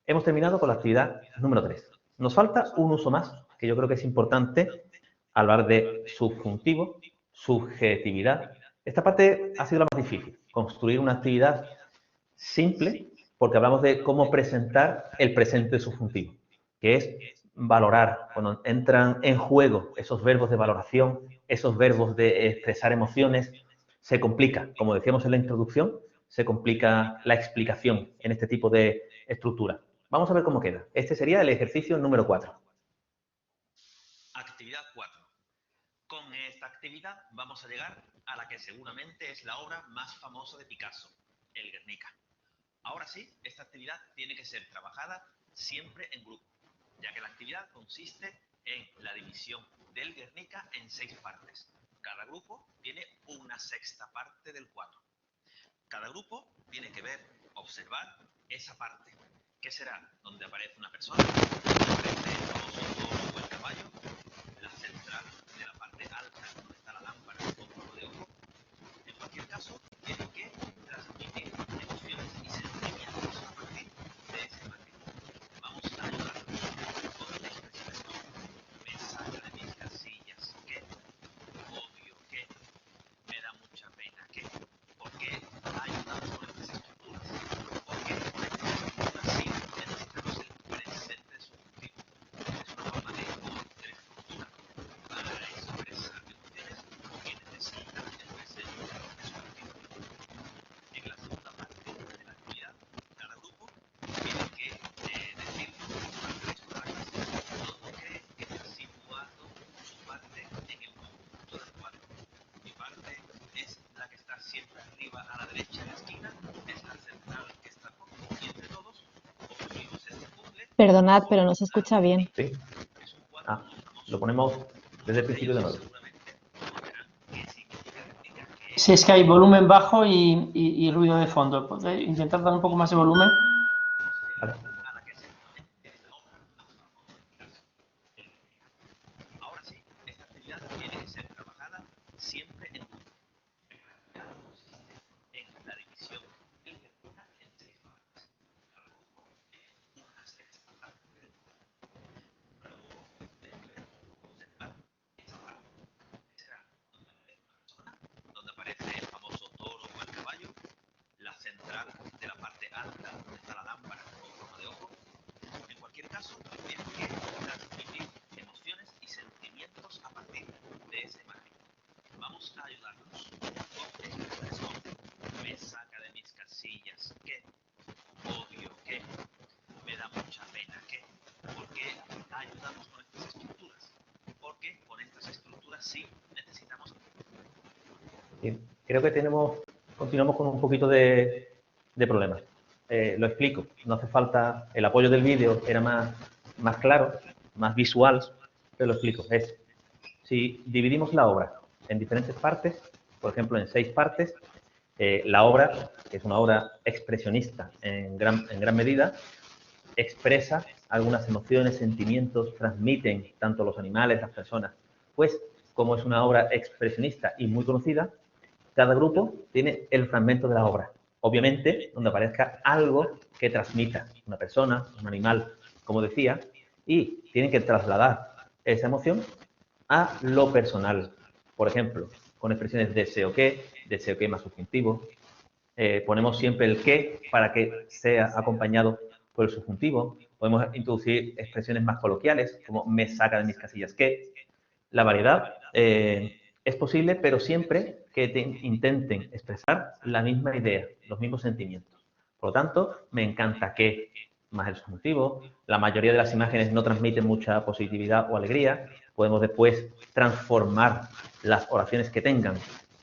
Hemos terminado con la actividad número 3. Nos falta un uso más que yo creo que es importante hablar de subjuntivo, subjetividad. Esta parte ha sido la más difícil, construir una actividad simple, porque hablamos de cómo presentar el presente subjuntivo, que es valorar, cuando entran en juego esos verbos de valoración, esos verbos de expresar emociones, se complica, como decíamos en la introducción, se complica la explicación en este tipo de estructura. Vamos a ver cómo queda. Este sería el ejercicio número 4. Actividad 4. Con esta actividad vamos a llegar a la que seguramente es la obra más famosa de Picasso, el Guernica. Ahora sí, esta actividad tiene que ser trabajada siempre en grupo, ya que la actividad consiste en la división del Guernica en 6 partes. Cada grupo tiene una sexta parte del cuadro. Cada grupo tiene que ver, observar esa parte. ¿Qué será? Donde aparece una persona, donde aparece el famoso toro o el caballo, la central de la parte alta, donde está la lámpara o globo de ojo. En cualquier caso, tiene que transmitir emociones y sentimientos a partir de esa imagen. Vamos a ayudarnos con la expresión. Me saca de mis casillas, que odio, que me da mucha pena, que ¿por qué ayudamos con estas estructuras? Porque con estas estructuras sí necesitamos el presente subjuntivo. Es una forma de estructura para expresar emociones que necesitan el presente subjuntivo. En la segunda parte de la actividad, cada grupo tiene que decir durante el resto de la clase dónde cree que está situado su parte en el conjunto del cuadro. Mi parte es la que está siempre arriba a la derecha en la esquina, es la central que está abajo, y entre todos construimos este puzzle. Perdonad, pero no se escucha bien. Sí. Lo ponemos desde el principio de nuevo. Sí, es que hay volumen bajo y ruido de fondo. ¿Podéis intentar dar un poco más de volumen? Vale. Ahora sí, esta actividad tiene que ser trabajada siempre en grupo. En la división en seis partes. Unas sextas partes. Donde aparece el famoso toro o el caballo, la central de la parte alta donde está la lámpara con forma de ojo. En cualquier caso, tiene que transmitir emociones y sentimientos a partir de esa imagen. Vamos a ayudarnos con esta expresión. Me saca de mis casillas, que odio, que me da mucha pena, que ¿por qué ayudamos con estas estructuras? Porque con estas estructuras sí necesitamos. Bien. Creo que continuamos con un poquito de problemas. Lo explico. No hace falta, el apoyo del vídeo era más claro, más visual, pero lo explico. Si dividimos la obra en diferentes partes, por ejemplo, en 6 partes, la obra, que es una obra expresionista en gran medida, expresa algunas emociones, sentimientos, transmiten tanto los animales, las personas. Pues, como es una obra expresionista y muy conocida, cada grupo tiene el fragmento de la obra. Obviamente, donde aparezca algo que transmita, una persona, un animal, como decía, y tienen que trasladar esa emoción a lo personal. Por ejemplo, con expresiones deseo que más subjuntivo. Ponemos siempre el que para que sea acompañado por el subjuntivo. Podemos introducir expresiones más coloquiales, como me saca de mis casillas que. La variedad es posible, pero siempre que intenten expresar la misma idea, los mismos sentimientos. Por lo tanto, me encanta que, más el subjuntivo, la mayoría de las imágenes no transmiten mucha positividad o alegría. Podemos después transformar las oraciones que tengan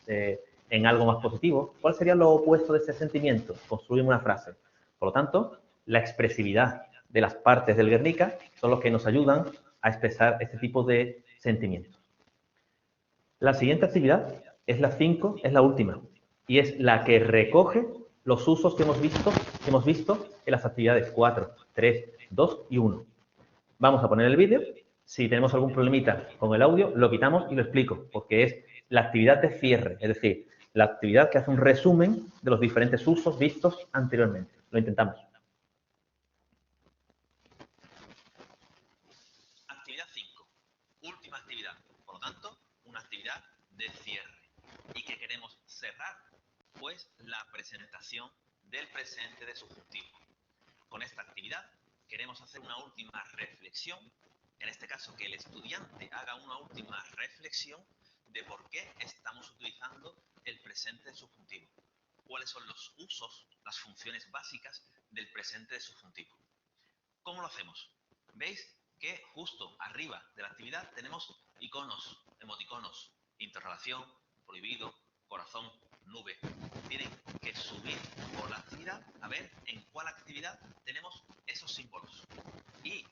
en algo más positivo. ¿Cuál sería lo opuesto de ese sentimiento? Construir una frase. Por lo tanto, la expresividad de las partes del Guernica son los que nos ayudan a expresar este tipo de sentimientos. La siguiente actividad es la 5, es la última, y es la que recoge los usos que hemos visto en las actividades 4, 3, 2 y 1. Vamos a poner el vídeo. Si tenemos algún problemita con el audio, lo quitamos y lo explico, porque es la actividad de cierre, es decir, la actividad que hace un resumen de los diferentes usos vistos anteriormente. Lo intentamos. Actividad 5. Última actividad. Por lo tanto, una actividad de cierre. ¿Y qué queremos cerrar? Pues la presentación del presente de subjuntivo. Con esta actividad queremos hacer una última reflexión, en este caso que el estudiante haga una última reflexión de por qué estamos utilizando el presente de subjuntivo. ¿Cuáles son los usos, las funciones básicas del presente de subjuntivo? ¿Cómo lo hacemos? ¿Veis que justo arriba de la actividad tenemos iconos, emoticonos, interrogación, prohibido, corazón, nube? Tienen que subir por la actividad a ver en cuál actividad tenemos esos símbolos. Y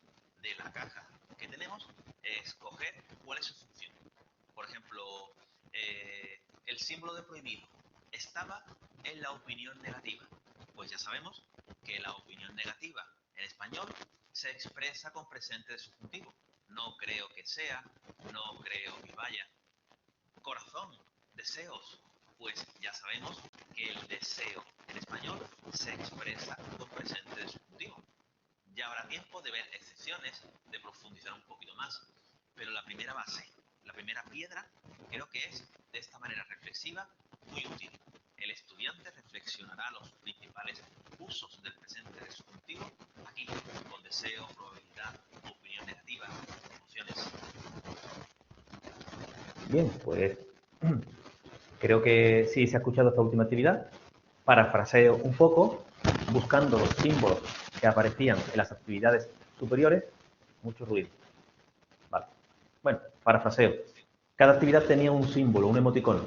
de la caja que tenemos, escoger cuál es su función. Por ejemplo, el símbolo de prohibido estaba en la opinión negativa? Pues ya sabemos que la opinión negativa en español se expresa con presente de subjuntivo. No creo que sea, no creo que vaya. Corazón, deseos. Pues ya sabemos que el deseo en español se expresa con presente de subjuntivo. Ya habrá tiempo de ver excepciones, de profundizar un poquito más, pero la primera base, la primera piedra, creo que es de esta manera reflexiva muy útil. El estudiante reflexionará los principales usos del presente de subjuntivo aquí, con deseo, probabilidad, opinión negativa, emociones. Bien, pues creo que sí se ha escuchado esta última actividad. Parafraseo un poco, buscando los símbolos que aparecían en las actividades superiores. Mucho ruido. Vale. Bueno, parafraseo. Cada actividad tenía un símbolo, un emoticono.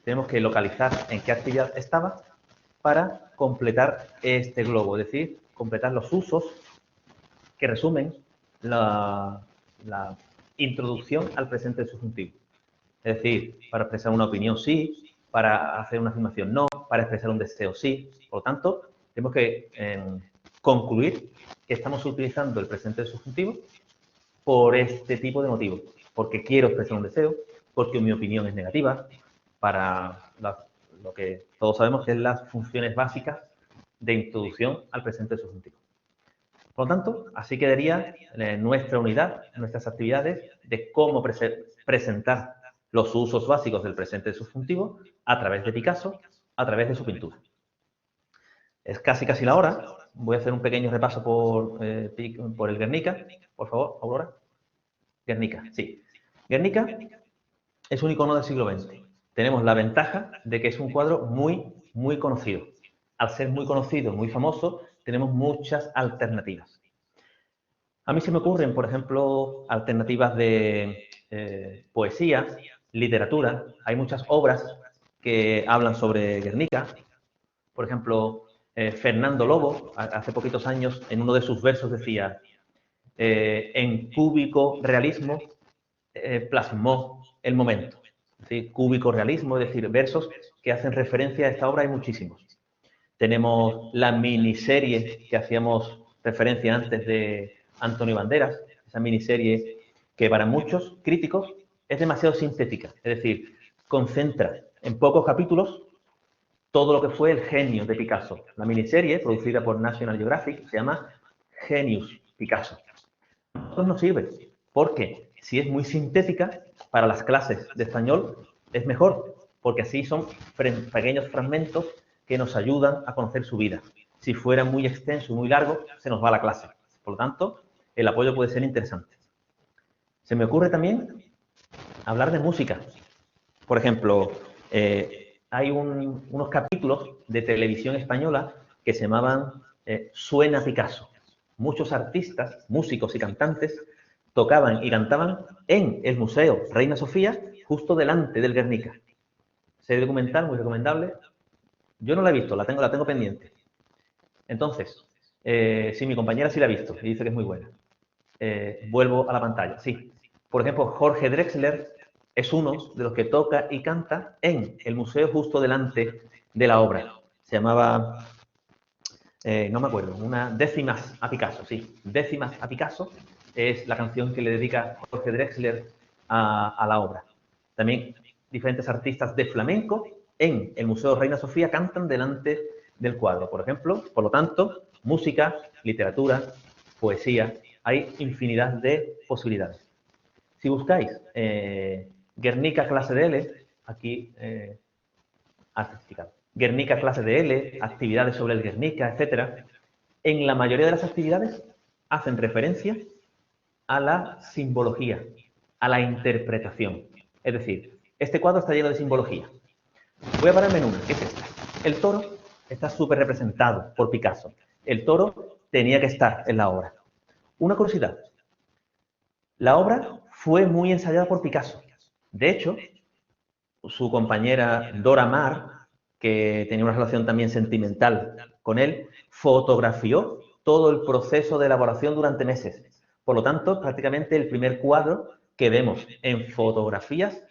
Tenemos que localizar en qué actividad estaba para completar este globo, es decir, completar los usos que resumen la introducción al presente subjuntivo. Es decir, para expresar una opinión sí, para hacer una afirmación no, para expresar un deseo sí. Por lo tanto, tenemos que concluir que estamos utilizando el presente subjuntivo por este tipo de motivos. Porque quiero expresar un deseo, porque mi opinión es negativa, para lo que todos sabemos que es las funciones básicas de introducción al presente subjuntivo. Por lo tanto, así quedaría nuestra unidad, nuestras actividades de cómo presentar los usos básicos del presente subjuntivo a través de Picasso, a través de su pintura. Es casi la hora. Voy a hacer un pequeño repaso por el Guernica. Por favor, Aurora. Guernica, sí. Guernica es un icono del siglo XX. Tenemos la ventaja de que es un cuadro muy conocido. Al ser muy conocido, muy famoso, tenemos muchas alternativas. A mí se me ocurren, por ejemplo, alternativas de poesía, literatura. Hay muchas obras que hablan sobre Guernica. Por ejemplo, Fernando Lobo, hace poquitos años, en uno de sus versos decía: en cúbico realismo plasmó el momento. ¿Sí? Cúbico realismo, es decir, versos que hacen referencia a esta obra, hay muchísimos. Tenemos la miniserie que hacíamos referencia antes de Antonio Banderas, esa miniserie que para muchos críticos es demasiado sintética, es decir, concentra en pocos capítulos todo lo que fue el genio de Picasso. La miniserie, producida por National Geographic, se llama Genius Picasso. A nosotros nos sirve, porque si es muy sintética, para las clases de español es mejor, porque así son pequeños fragmentos que nos ayudan a conocer su vida. Si fuera muy extenso y muy largo, se nos va la clase. Por lo tanto, el apoyo puede ser interesante. Se me ocurre también hablar de música. Por ejemplo, hay unos capítulos de televisión española que se llamaban Suena Picasso. Muchos artistas, músicos y cantantes tocaban y cantaban en el Museo Reina Sofía, justo delante del Guernica. Serie documental muy recomendable. Yo no la he visto, la tengo pendiente. Entonces, sí, mi compañera sí la ha visto y dice que es muy buena. Vuelvo a la pantalla, sí. Por ejemplo, Jorge Drexler es uno de los que toca y canta en el museo justo delante de la obra. Se llamaba, no me acuerdo, una Décimas a Picasso, sí. Décimas a Picasso es la canción que le dedica Jorge Drexler a la obra. También diferentes artistas de flamenco en el Museo Reina Sofía cantan delante del cuadro. Por ejemplo, por lo tanto, música, literatura, poesía, hay infinidad de posibilidades. Si buscáis Guernica clase de L, aquí Guernica clase de L, actividades sobre el Guernica, etc. En la mayoría de las actividades hacen referencia a la simbología, a la interpretación. Es decir, este cuadro está lleno de simbología. Voy a pararme en una, que es esta. El toro está súper representado por Picasso. El toro tenía que estar en la obra. Una curiosidad. La obra fue muy ensayada por Picasso. De hecho, su compañera Dora Maar, que tenía una relación también sentimental con él, fotografió todo el proceso de elaboración durante meses. Por lo tanto, prácticamente el primer cuadro que vemos en fotografías,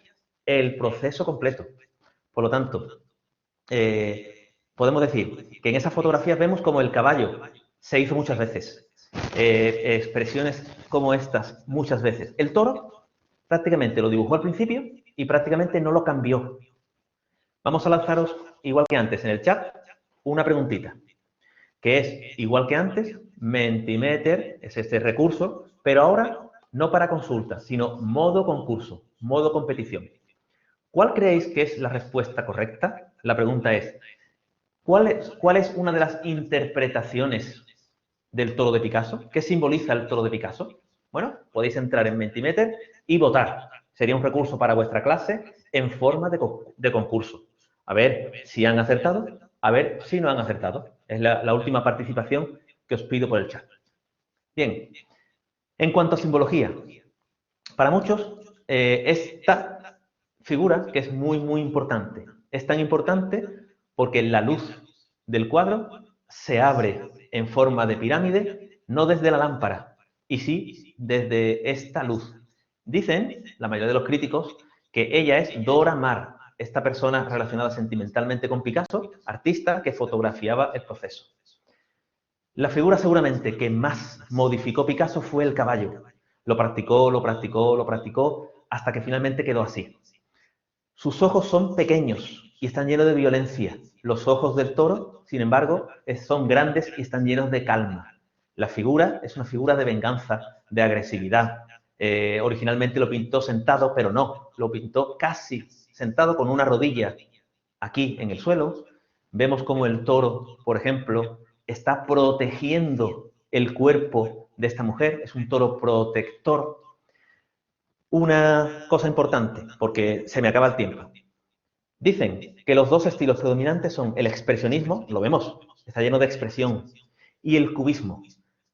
el proceso completo. Por lo tanto, podemos decir que en esas fotografías vemos como el caballo se hizo muchas veces. Expresiones como estas muchas veces. El toro prácticamente lo dibujó al principio y prácticamente no lo cambió. Vamos a lanzaros, igual que antes en el chat, una preguntita, que es, igual que antes, Mentimeter es este recurso, pero ahora no para consulta, sino modo concurso, modo competición. ¿Cuál creéis que es la respuesta correcta? La pregunta es, ¿cuál es una de las interpretaciones del toro de Picasso? ¿Qué simboliza el toro de Picasso? Bueno, podéis entrar en Mentimeter y votar. Sería un recurso para vuestra clase en forma de concurso. A ver si han acertado, a ver si no han acertado. Es la última participación que os pido por el chat. Bien, en cuanto a simbología, para muchos esta figura que es muy, muy importante. Es tan importante porque la luz del cuadro se abre en forma de pirámide, no desde la lámpara, y sí desde esta luz. Dicen, la mayoría de los críticos, que ella es Dora Maar, esta persona relacionada sentimentalmente con Picasso, artista que fotografiaba el proceso. La figura seguramente que más modificó Picasso fue el caballo. Lo practicó, lo practicó, lo practicó, hasta que finalmente quedó así. Sus ojos son pequeños y están llenos de violencia. Los ojos del toro, sin embargo, son grandes y están llenos de calma. La figura es una figura de venganza, de agresividad. Originalmente lo pintó sentado, pero no, lo pintó casi sentado con una rodilla aquí en el suelo. Vemos como el toro, por ejemplo, está protegiendo el cuerpo de esta mujer. Es un toro protector. Una cosa importante, porque se me acaba el tiempo. Dicen que los dos estilos predominantes son el expresionismo, lo vemos, está lleno de expresión, y el cubismo.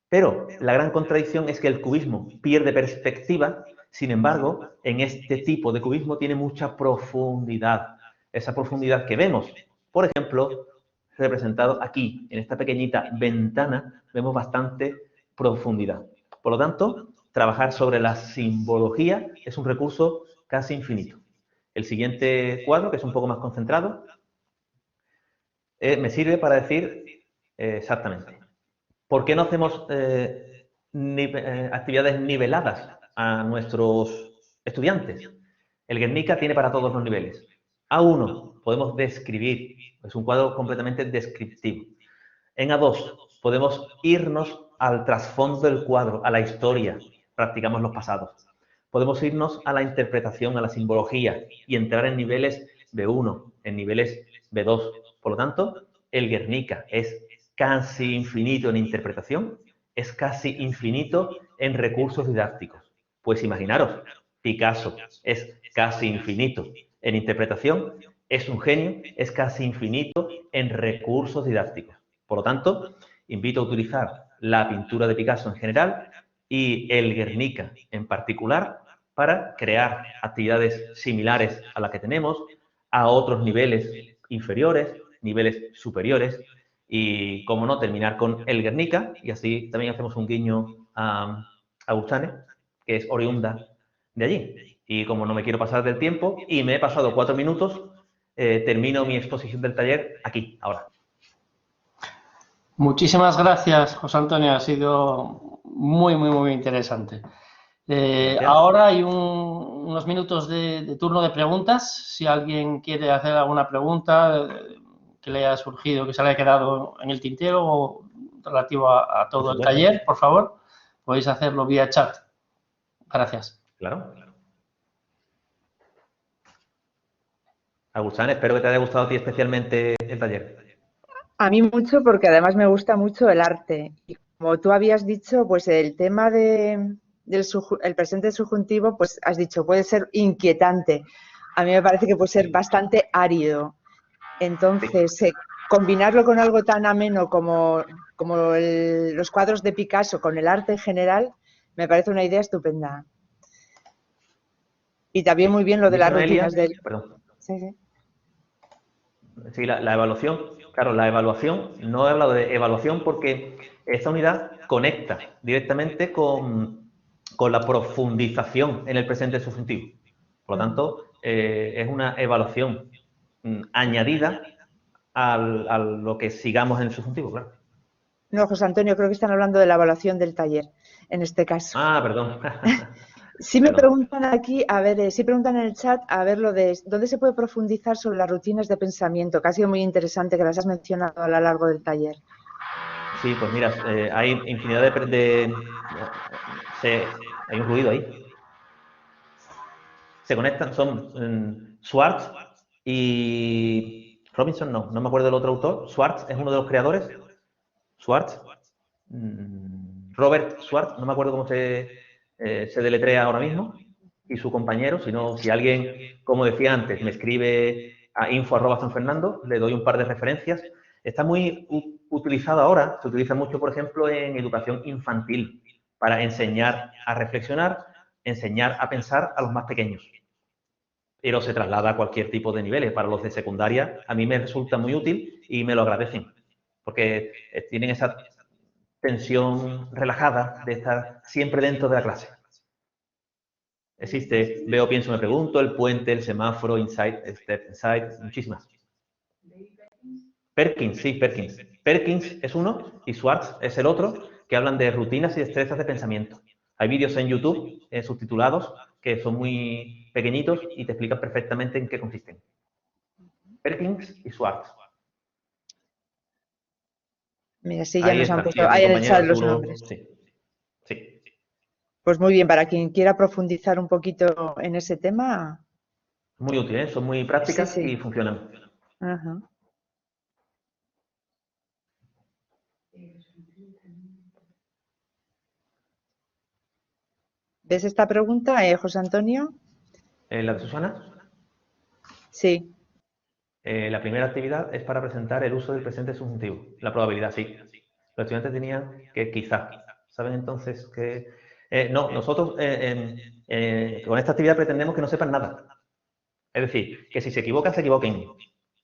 Pero la gran contradicción es que el cubismo pierde perspectiva, sin embargo, en este tipo de cubismo tiene mucha profundidad. Esa profundidad que vemos, por ejemplo, representado aquí, en esta pequeñita ventana, vemos bastante profundidad. Por lo tanto, trabajar sobre la simbología es un recurso casi infinito. El siguiente cuadro, que es un poco más concentrado, me sirve para decir exactamente. ¿Por qué no hacemos actividades niveladas a nuestros estudiantes? El Guernica tiene para todos los niveles. A1 podemos describir, es un cuadro completamente descriptivo. En A2 podemos irnos al trasfondo del cuadro, a la historia, practicamos los pasados. Podemos irnos a la interpretación, a la simbología y entrar en niveles B1, en niveles B2. Por lo tanto, el Guernica es casi infinito en interpretación, es casi infinito en recursos didácticos. Pues imaginaros, Picasso es casi infinito en interpretación, es un genio, es casi infinito en recursos didácticos. Por lo tanto, invito a utilizar la pintura de Picasso en general y el Guernica en particular para crear actividades similares a las que tenemos, a otros niveles inferiores, niveles superiores, y, como no, terminar con el Guernica, y así también hacemos un guiño a Gustane, que es oriunda de allí. Y como no me quiero pasar del tiempo, y me he pasado 4 minutos, termino mi exposición del taller aquí, ahora. Muchísimas gracias, José Antonio, ha sido muy interesante. Ahora hay unos minutos de turno de preguntas. Si alguien quiere hacer alguna pregunta que le haya surgido, que se le haya quedado en el tintero o relativo a todo el taller, por favor, podéis hacerlo vía chat. Gracias. Claro. Agustín, espero que te haya gustado a ti especialmente el taller. A mí mucho, porque además me gusta mucho el arte. Y como tú habías dicho, pues el tema del presente subjuntivo, pues has dicho, puede ser inquietante. A mí me parece que puede ser bastante árido. Entonces, combinarlo con algo tan ameno como los cuadros de Picasso, con el arte en general, me parece una idea estupenda. Y también muy bien lo de las rutinas del... Perdón. Sí, sí. Sí, la evaluación, claro, la evaluación, no he hablado de evaluación porque esta unidad conecta directamente con la profundización en el presente subjuntivo. Por lo tanto, es una evaluación añadida a lo que sigamos en el subjuntivo, claro. No, José Antonio, creo que están hablando de la evaluación del taller, en este caso. Ah, perdón. Sí me Perdón. preguntan aquí, a ver, sí preguntan en el chat, a ver lo de dónde se puede profundizar sobre las rutinas de pensamiento, que ha sido muy interesante, que las has mencionado a lo largo del taller. Sí, pues mira, hay infinidad hay un ruido ahí. Se conectan, son Schwartz y Robinson, no me acuerdo del otro autor. Schwartz es uno de los creadores. Schwartz. Robert Schwartz, no me acuerdo cómo se deletrea ahora mismo. Y su compañero, si alguien, como decía antes, me escribe a info@sanfernando, le doy un par de referencias. Está muy utilizado ahora, se utiliza mucho, por ejemplo, en educación infantil, para enseñar a reflexionar, enseñar a pensar a los más pequeños. Pero se traslada a cualquier tipo de niveles. Para los de secundaria, a mí me resulta muy útil y me lo agradecen, porque tienen esa tensión relajada de estar siempre dentro de la clase. Existe veo, pienso, me pregunto, el puente, el semáforo, insight, step insight, muchísimas. Perkins, sí, Perkins. Perkins es uno y Schwartz es el otro, que hablan de rutinas y destrezas de pensamiento. Hay vídeos en YouTube subtitulados que son muy pequeñitos y te explican perfectamente en qué consisten. Perkins y Schwartz. Mira, sí, ya Ahí nos han está. puesto ahí en el chat los nombres. Sí, sí. Pues muy bien, para quien quiera profundizar un poquito en ese tema. Muy útiles, son muy prácticas Sí. y funcionan. Ajá. ¿Ves esta pregunta, José Antonio? ¿La de Susana? Sí. La primera actividad es para presentar el uso del presente subjuntivo. La probabilidad, sí. Los estudiantes tenían que quizá. ¿Saben entonces que...? No, nosotros con esta actividad pretendemos que no sepan nada. Es decir, que si se equivocan, se equivoquen.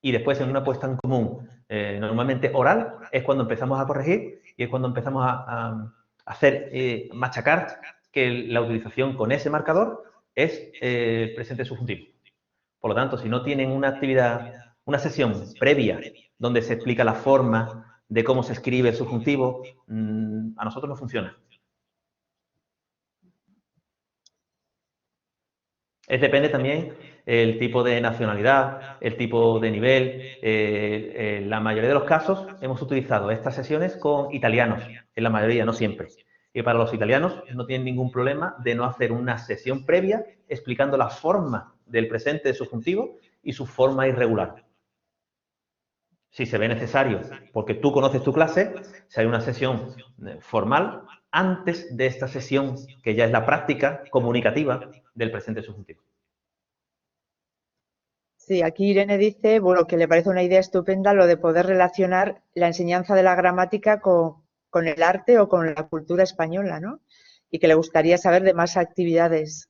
Y después en una puesta en común, normalmente oral, es cuando empezamos a corregir y es cuando empezamos a hacer, machacar que la utilización con ese marcador es el presente subjuntivo. Por lo tanto, si no tienen una actividad, una sesión previa donde se explica la forma de cómo se escribe el subjuntivo, a nosotros no funciona. Depende también el tipo de nacionalidad, el tipo de nivel. En la mayoría de los casos hemos utilizado estas sesiones con italianos, en la mayoría, no siempre. Y para los italianos no tienen ningún problema de no hacer una sesión previa explicando la forma del presente de subjuntivo y su forma irregular. Si se ve necesario, porque tú conoces tu clase, si hay una sesión formal antes de esta sesión, que ya es la práctica comunicativa del presente subjuntivo. Sí, aquí Irene dice, bueno, que le parece una idea estupenda lo de poder relacionar la enseñanza de la gramática con el arte o con la cultura española, ¿no? Y que le gustaría saber de más actividades.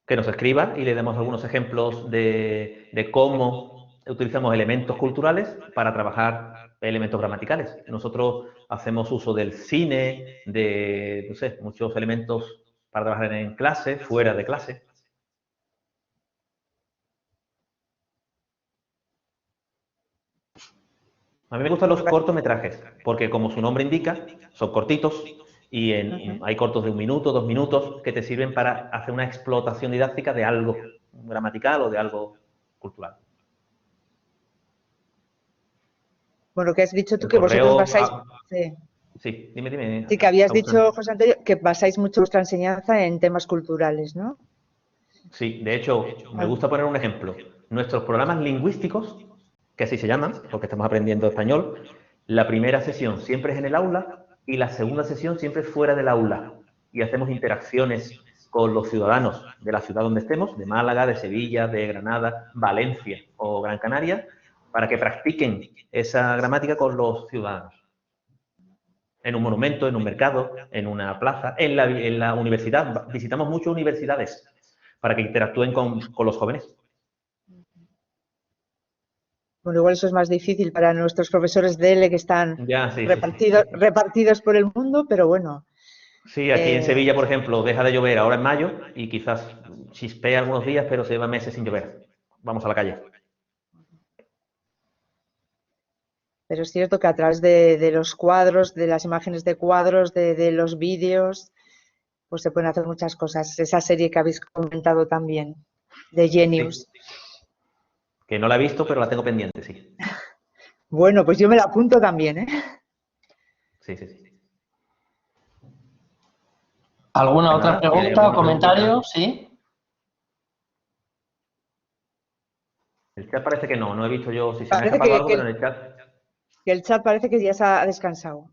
Que nos escriba y le demos algunos ejemplos de cómo utilizamos elementos culturales para trabajar elementos gramaticales. Nosotros hacemos uso del cine, de, no sé, muchos elementos para trabajar en clase, fuera de clase. A mí me gustan los cortometrajes, porque como su nombre indica, son cortitos y hay cortos de 1 minuto, 2 minutos, que te sirven para hacer una explotación didáctica de algo gramatical o de algo cultural. Bueno, que has dicho tú El que vosotros correo... basáis... Sí, dime. Sí, que habías dicho, José Antonio, que basáis mucho vuestra enseñanza en temas culturales, ¿no? Sí, de hecho, me gusta poner un ejemplo. Nuestros programas lingüísticos, que así se llaman, porque estamos aprendiendo español, la primera sesión siempre es en el aula y la segunda sesión siempre es fuera del aula. Y hacemos interacciones con los ciudadanos de la ciudad donde estemos, de Málaga, de Sevilla, de Granada, Valencia o Gran Canaria, para que practiquen esa gramática con los ciudadanos. En un monumento, en un mercado, en una plaza, en la universidad. Visitamos muchas universidades para que interactúen con los jóvenes. Bueno, igual eso es más difícil para nuestros profesores de L que están repartidos por el mundo, pero bueno. Sí, aquí en Sevilla, por ejemplo, deja de llover ahora en mayo y quizás chispea algunos días, pero se lleva meses sin llover. Vamos a la calle. Pero es cierto que a través de los cuadros, de las imágenes de cuadros, de los vídeos, pues se pueden hacer muchas cosas. Esa serie que habéis comentado también, de Genius. Sí. Que no la he visto, pero la tengo pendiente, sí. Bueno, pues yo me la apunto también, ¿eh? Sí, sí, sí. ¿Alguna Pues otra nada, pregunta o comentario? preguntita. Sí. El chat parece que no he visto yo si se me ha Parece escapado algo, pero en el chat. que el chat parece que ya se ha descansado.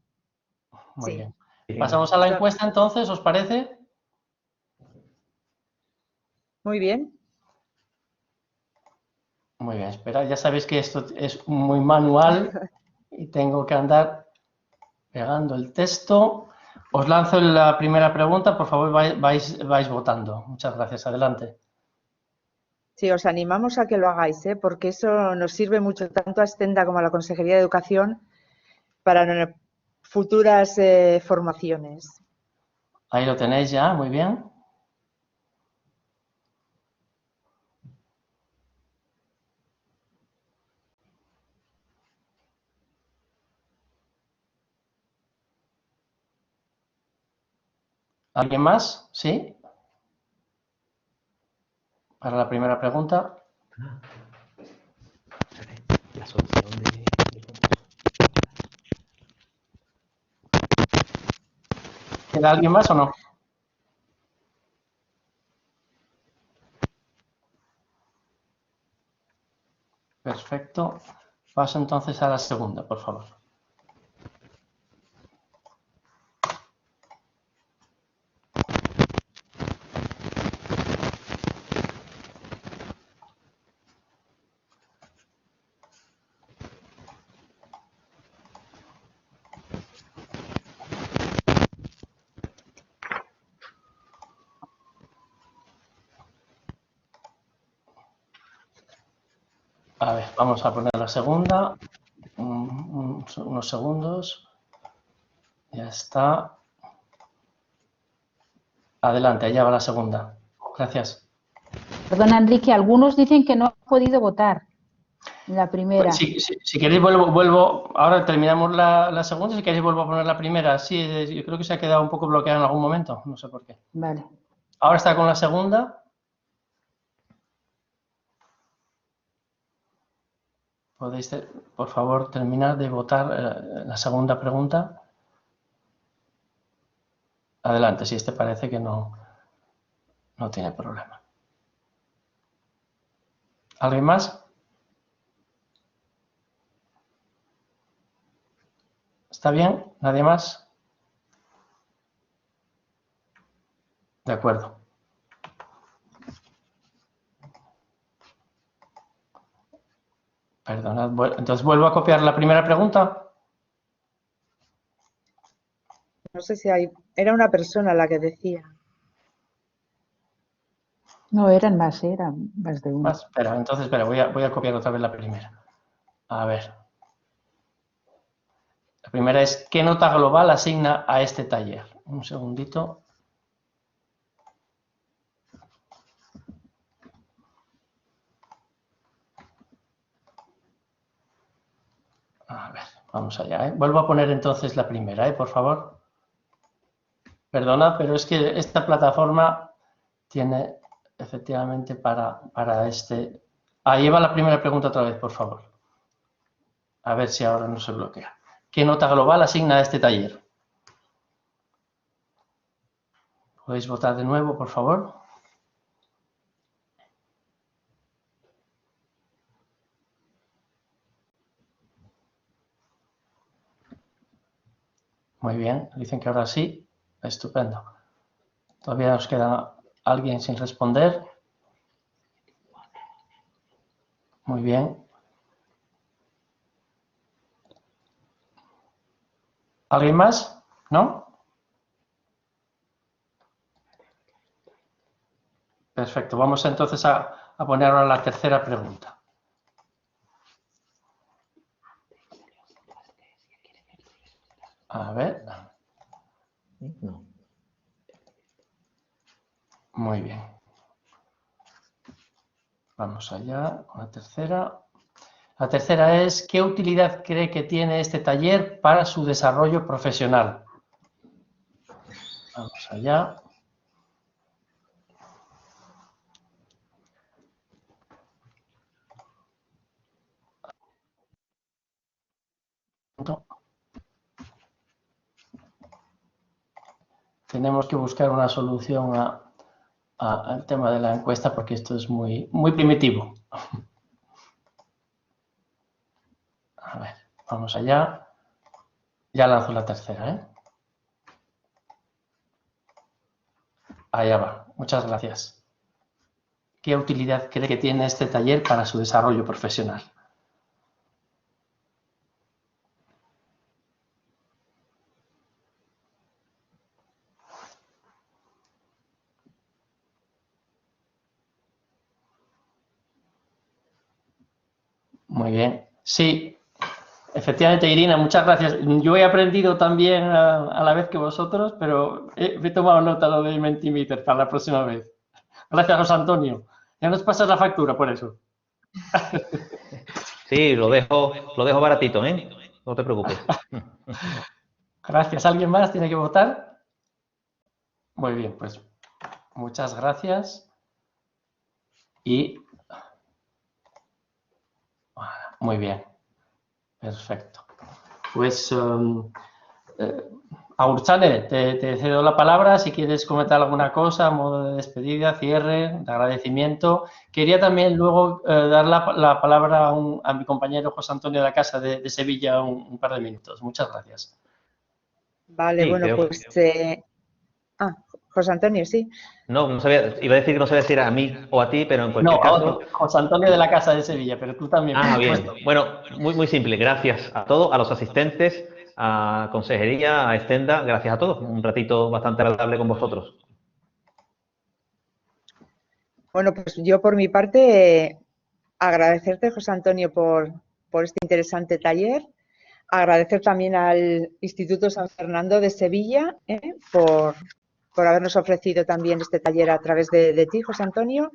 Muy Sí. bien. Pasamos a la encuesta entonces, ¿os parece? Muy bien. Muy bien, espera, ya sabéis que esto es muy manual y tengo que andar pegando el texto. Os lanzo la primera pregunta, por favor vais votando. Muchas gracias, adelante. Sí, os animamos a que lo hagáis, ¿eh? Porque eso nos sirve mucho tanto a Stenda como a la Consejería de Educación para futuras formaciones. Ahí lo tenéis ya, muy bien. ¿Alguien más? ¿Sí? Para la primera pregunta. La solución de... ¿Queda alguien más o no? Perfecto. Paso entonces a la segunda, por favor. A ver, vamos a poner la segunda. Unos segundos. Ya está. Adelante, allá va la segunda. Gracias. Perdona, Enrique, algunos dicen que no han podido votar en la primera. Pues, si queréis, vuelvo. Ahora terminamos la segunda. Si queréis, vuelvo a poner la primera. Sí, yo creo que se ha quedado un poco bloqueado en algún momento. No sé por qué. Vale. Ahora está con la segunda. Podéis, por favor, terminar de votar la segunda pregunta. Adelante, si este parece que no tiene problema. ¿Alguien más? ¿Está bien? ¿Nadie más? De acuerdo. Perdonad, entonces vuelvo a copiar la primera pregunta. No sé si era una persona la que decía. No, eran más de uno. Espera, voy a copiar otra vez la primera. A ver. La primera es, ¿qué nota global asigna a este taller? Un segundito. A ver, vamos allá. Vuelvo a poner entonces la primera, por favor. Perdona, pero es que esta plataforma tiene efectivamente para este... Ahí va la primera pregunta otra vez, por favor. A ver si ahora no se bloquea. ¿Qué nota global asigna a este taller? ¿Podéis votar de nuevo, por favor? Muy bien, dicen que ahora sí. Estupendo. Todavía nos queda alguien sin responder. Muy bien. ¿Alguien más? ¿No? Perfecto. Vamos entonces a poner ahora la tercera pregunta. A ver. No. Muy bien. Vamos allá con la tercera. La tercera es, ¿qué utilidad cree que tiene este taller para su desarrollo profesional? Vamos allá. Tenemos que buscar una solución al tema de la encuesta porque esto es muy primitivo. A ver, vamos allá. Ya lanzo la tercera, ¿eh? Allá va. Muchas gracias. ¿Qué utilidad cree que tiene este taller para su desarrollo profesional? Muy bien. Sí, efectivamente, Irina, muchas gracias. Yo he aprendido también a la vez que vosotros, pero he tomado nota lo de Mentimeter para la próxima vez. Gracias, José Antonio. Ya nos pasas la factura por eso. Sí, lo dejo baratito, ¿eh? No te preocupes. Gracias. ¿Alguien más tiene que votar? Muy bien, pues muchas gracias. Y muy bien. Perfecto. Pues, Agurtzane, te cedo la palabra si quieres comentar alguna cosa, a modo de despedida, cierre, de agradecimiento. Quería también luego dar la palabra a mi compañero José Antonio de la Casa de Sevilla un par de minutos. Muchas gracias. Vale, Sí, bueno, pues... José Antonio, sí. No, iba a decir que no sabía si era a mí o a ti, pero en cualquier caso... José Antonio de la Casa de Sevilla, pero tú también. Ah, bien. Bueno, muy simple. Gracias a todos, a los asistentes, a Consejería, a Estenda, gracias a todos. Un ratito bastante agradable con vosotros. Bueno, pues yo por mi parte agradecerte, José Antonio, por este interesante taller. Agradecer también al Instituto San Fernando de Sevilla por habernos ofrecido también este taller a través de ti, José Antonio,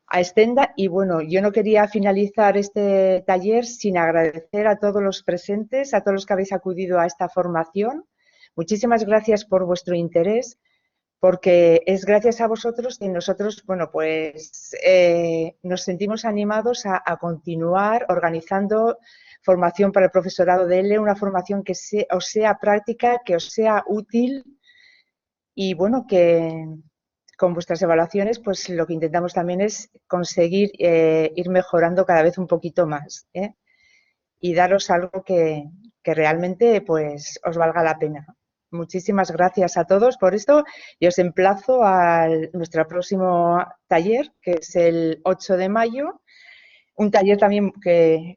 a Estenda. Y bueno, yo no quería finalizar este taller sin agradecer a todos los presentes, a todos los que habéis acudido a esta formación. Muchísimas gracias por vuestro interés, porque es gracias a vosotros que nosotros, bueno, pues nos sentimos animados a continuar organizando formación para el profesorado de ELE, una formación que os sea práctica, que os sea útil y, bueno, que con vuestras evaluaciones, pues lo que intentamos también es conseguir ir mejorando cada vez un poquito más y daros algo que realmente pues os valga la pena. Muchísimas gracias a todos por esto y os emplazo a nuestro próximo taller, que es el 8 de mayo, un taller también que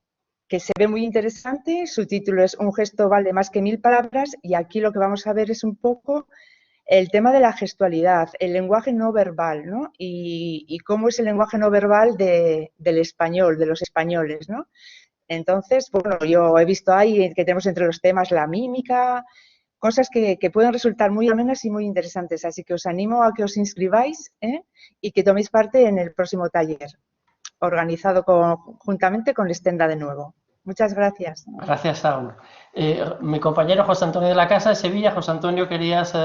se ve muy interesante. Su título es Un gesto vale más que 1000 palabras y aquí lo que vamos a ver es un poco el tema de la gestualidad, el lenguaje no verbal, ¿no? Y cómo es el lenguaje no verbal del español, de los españoles, ¿no? Entonces, bueno, yo he visto ahí que tenemos entre los temas la mímica, cosas que pueden resultar muy amenas y muy interesantes. Así que os animo a que os inscribáis y que toméis parte en el próximo taller, organizado juntamente con Estenda de nuevo. Muchas gracias. Gracias, Saúl. Mi compañero José Antonio de la Casa de Sevilla. José Antonio, ¿querías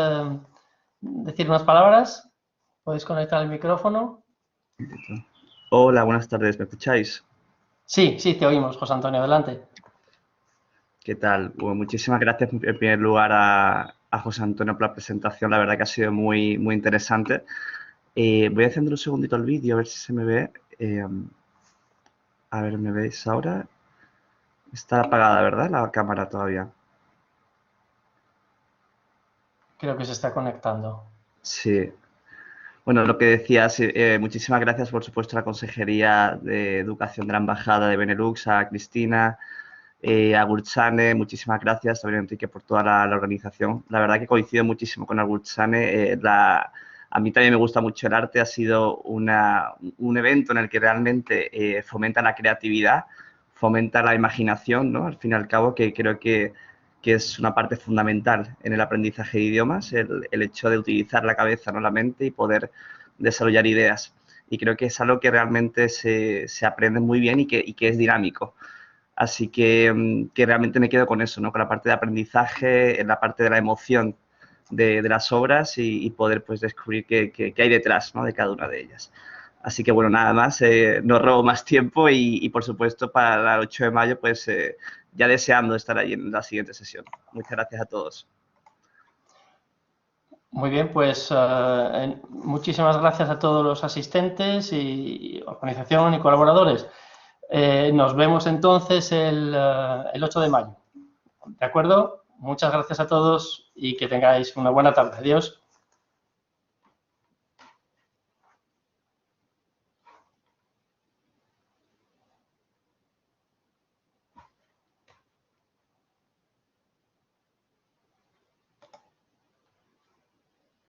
decir unas palabras? ¿Podéis conectar el micrófono? Hola, buenas tardes. ¿Me escucháis? Sí, te oímos, José Antonio. Adelante. ¿Qué tal? Bueno, muchísimas gracias en primer lugar a José Antonio por la presentación. La verdad que ha sido muy interesante. Voy a encender un segundito el vídeo a ver si se me ve. A ver, ¿me veis ahora? Está apagada, ¿verdad? La cámara todavía. Creo que se está conectando. Sí. Bueno, lo que decías, muchísimas gracias, por supuesto, a la Consejería de Educación de la Embajada de Benelux, a Cristina, a Agurtzane, muchísimas gracias, también a Enrique por toda la organización. La verdad que coincido muchísimo con Agurtzane. A mí también me gusta mucho el arte, ha sido un evento en el que realmente fomenta la creatividad, fomenta la imaginación, ¿no? Al fin y al cabo, que creo que es una parte fundamental en el aprendizaje de idiomas, el hecho de utilizar la cabeza, no la mente, y poder desarrollar ideas. Y creo que es algo que realmente se aprende muy bien y que es dinámico. Así que realmente me quedo con eso, ¿no? Con la parte de aprendizaje, en la parte de la emoción de las obras y poder pues descubrir qué hay detrás, ¿no? De cada una de ellas. Así que bueno, nada más, no robo más tiempo y por supuesto para el 8 de mayo pues ya deseando estar ahí en la siguiente sesión. Muchas gracias a todos. Muy bien, pues muchísimas gracias a todos los asistentes y organización y colaboradores. Nos vemos entonces el 8 de mayo. ¿De acuerdo? Muchas gracias a todos y que tengáis una buena tarde. Adiós.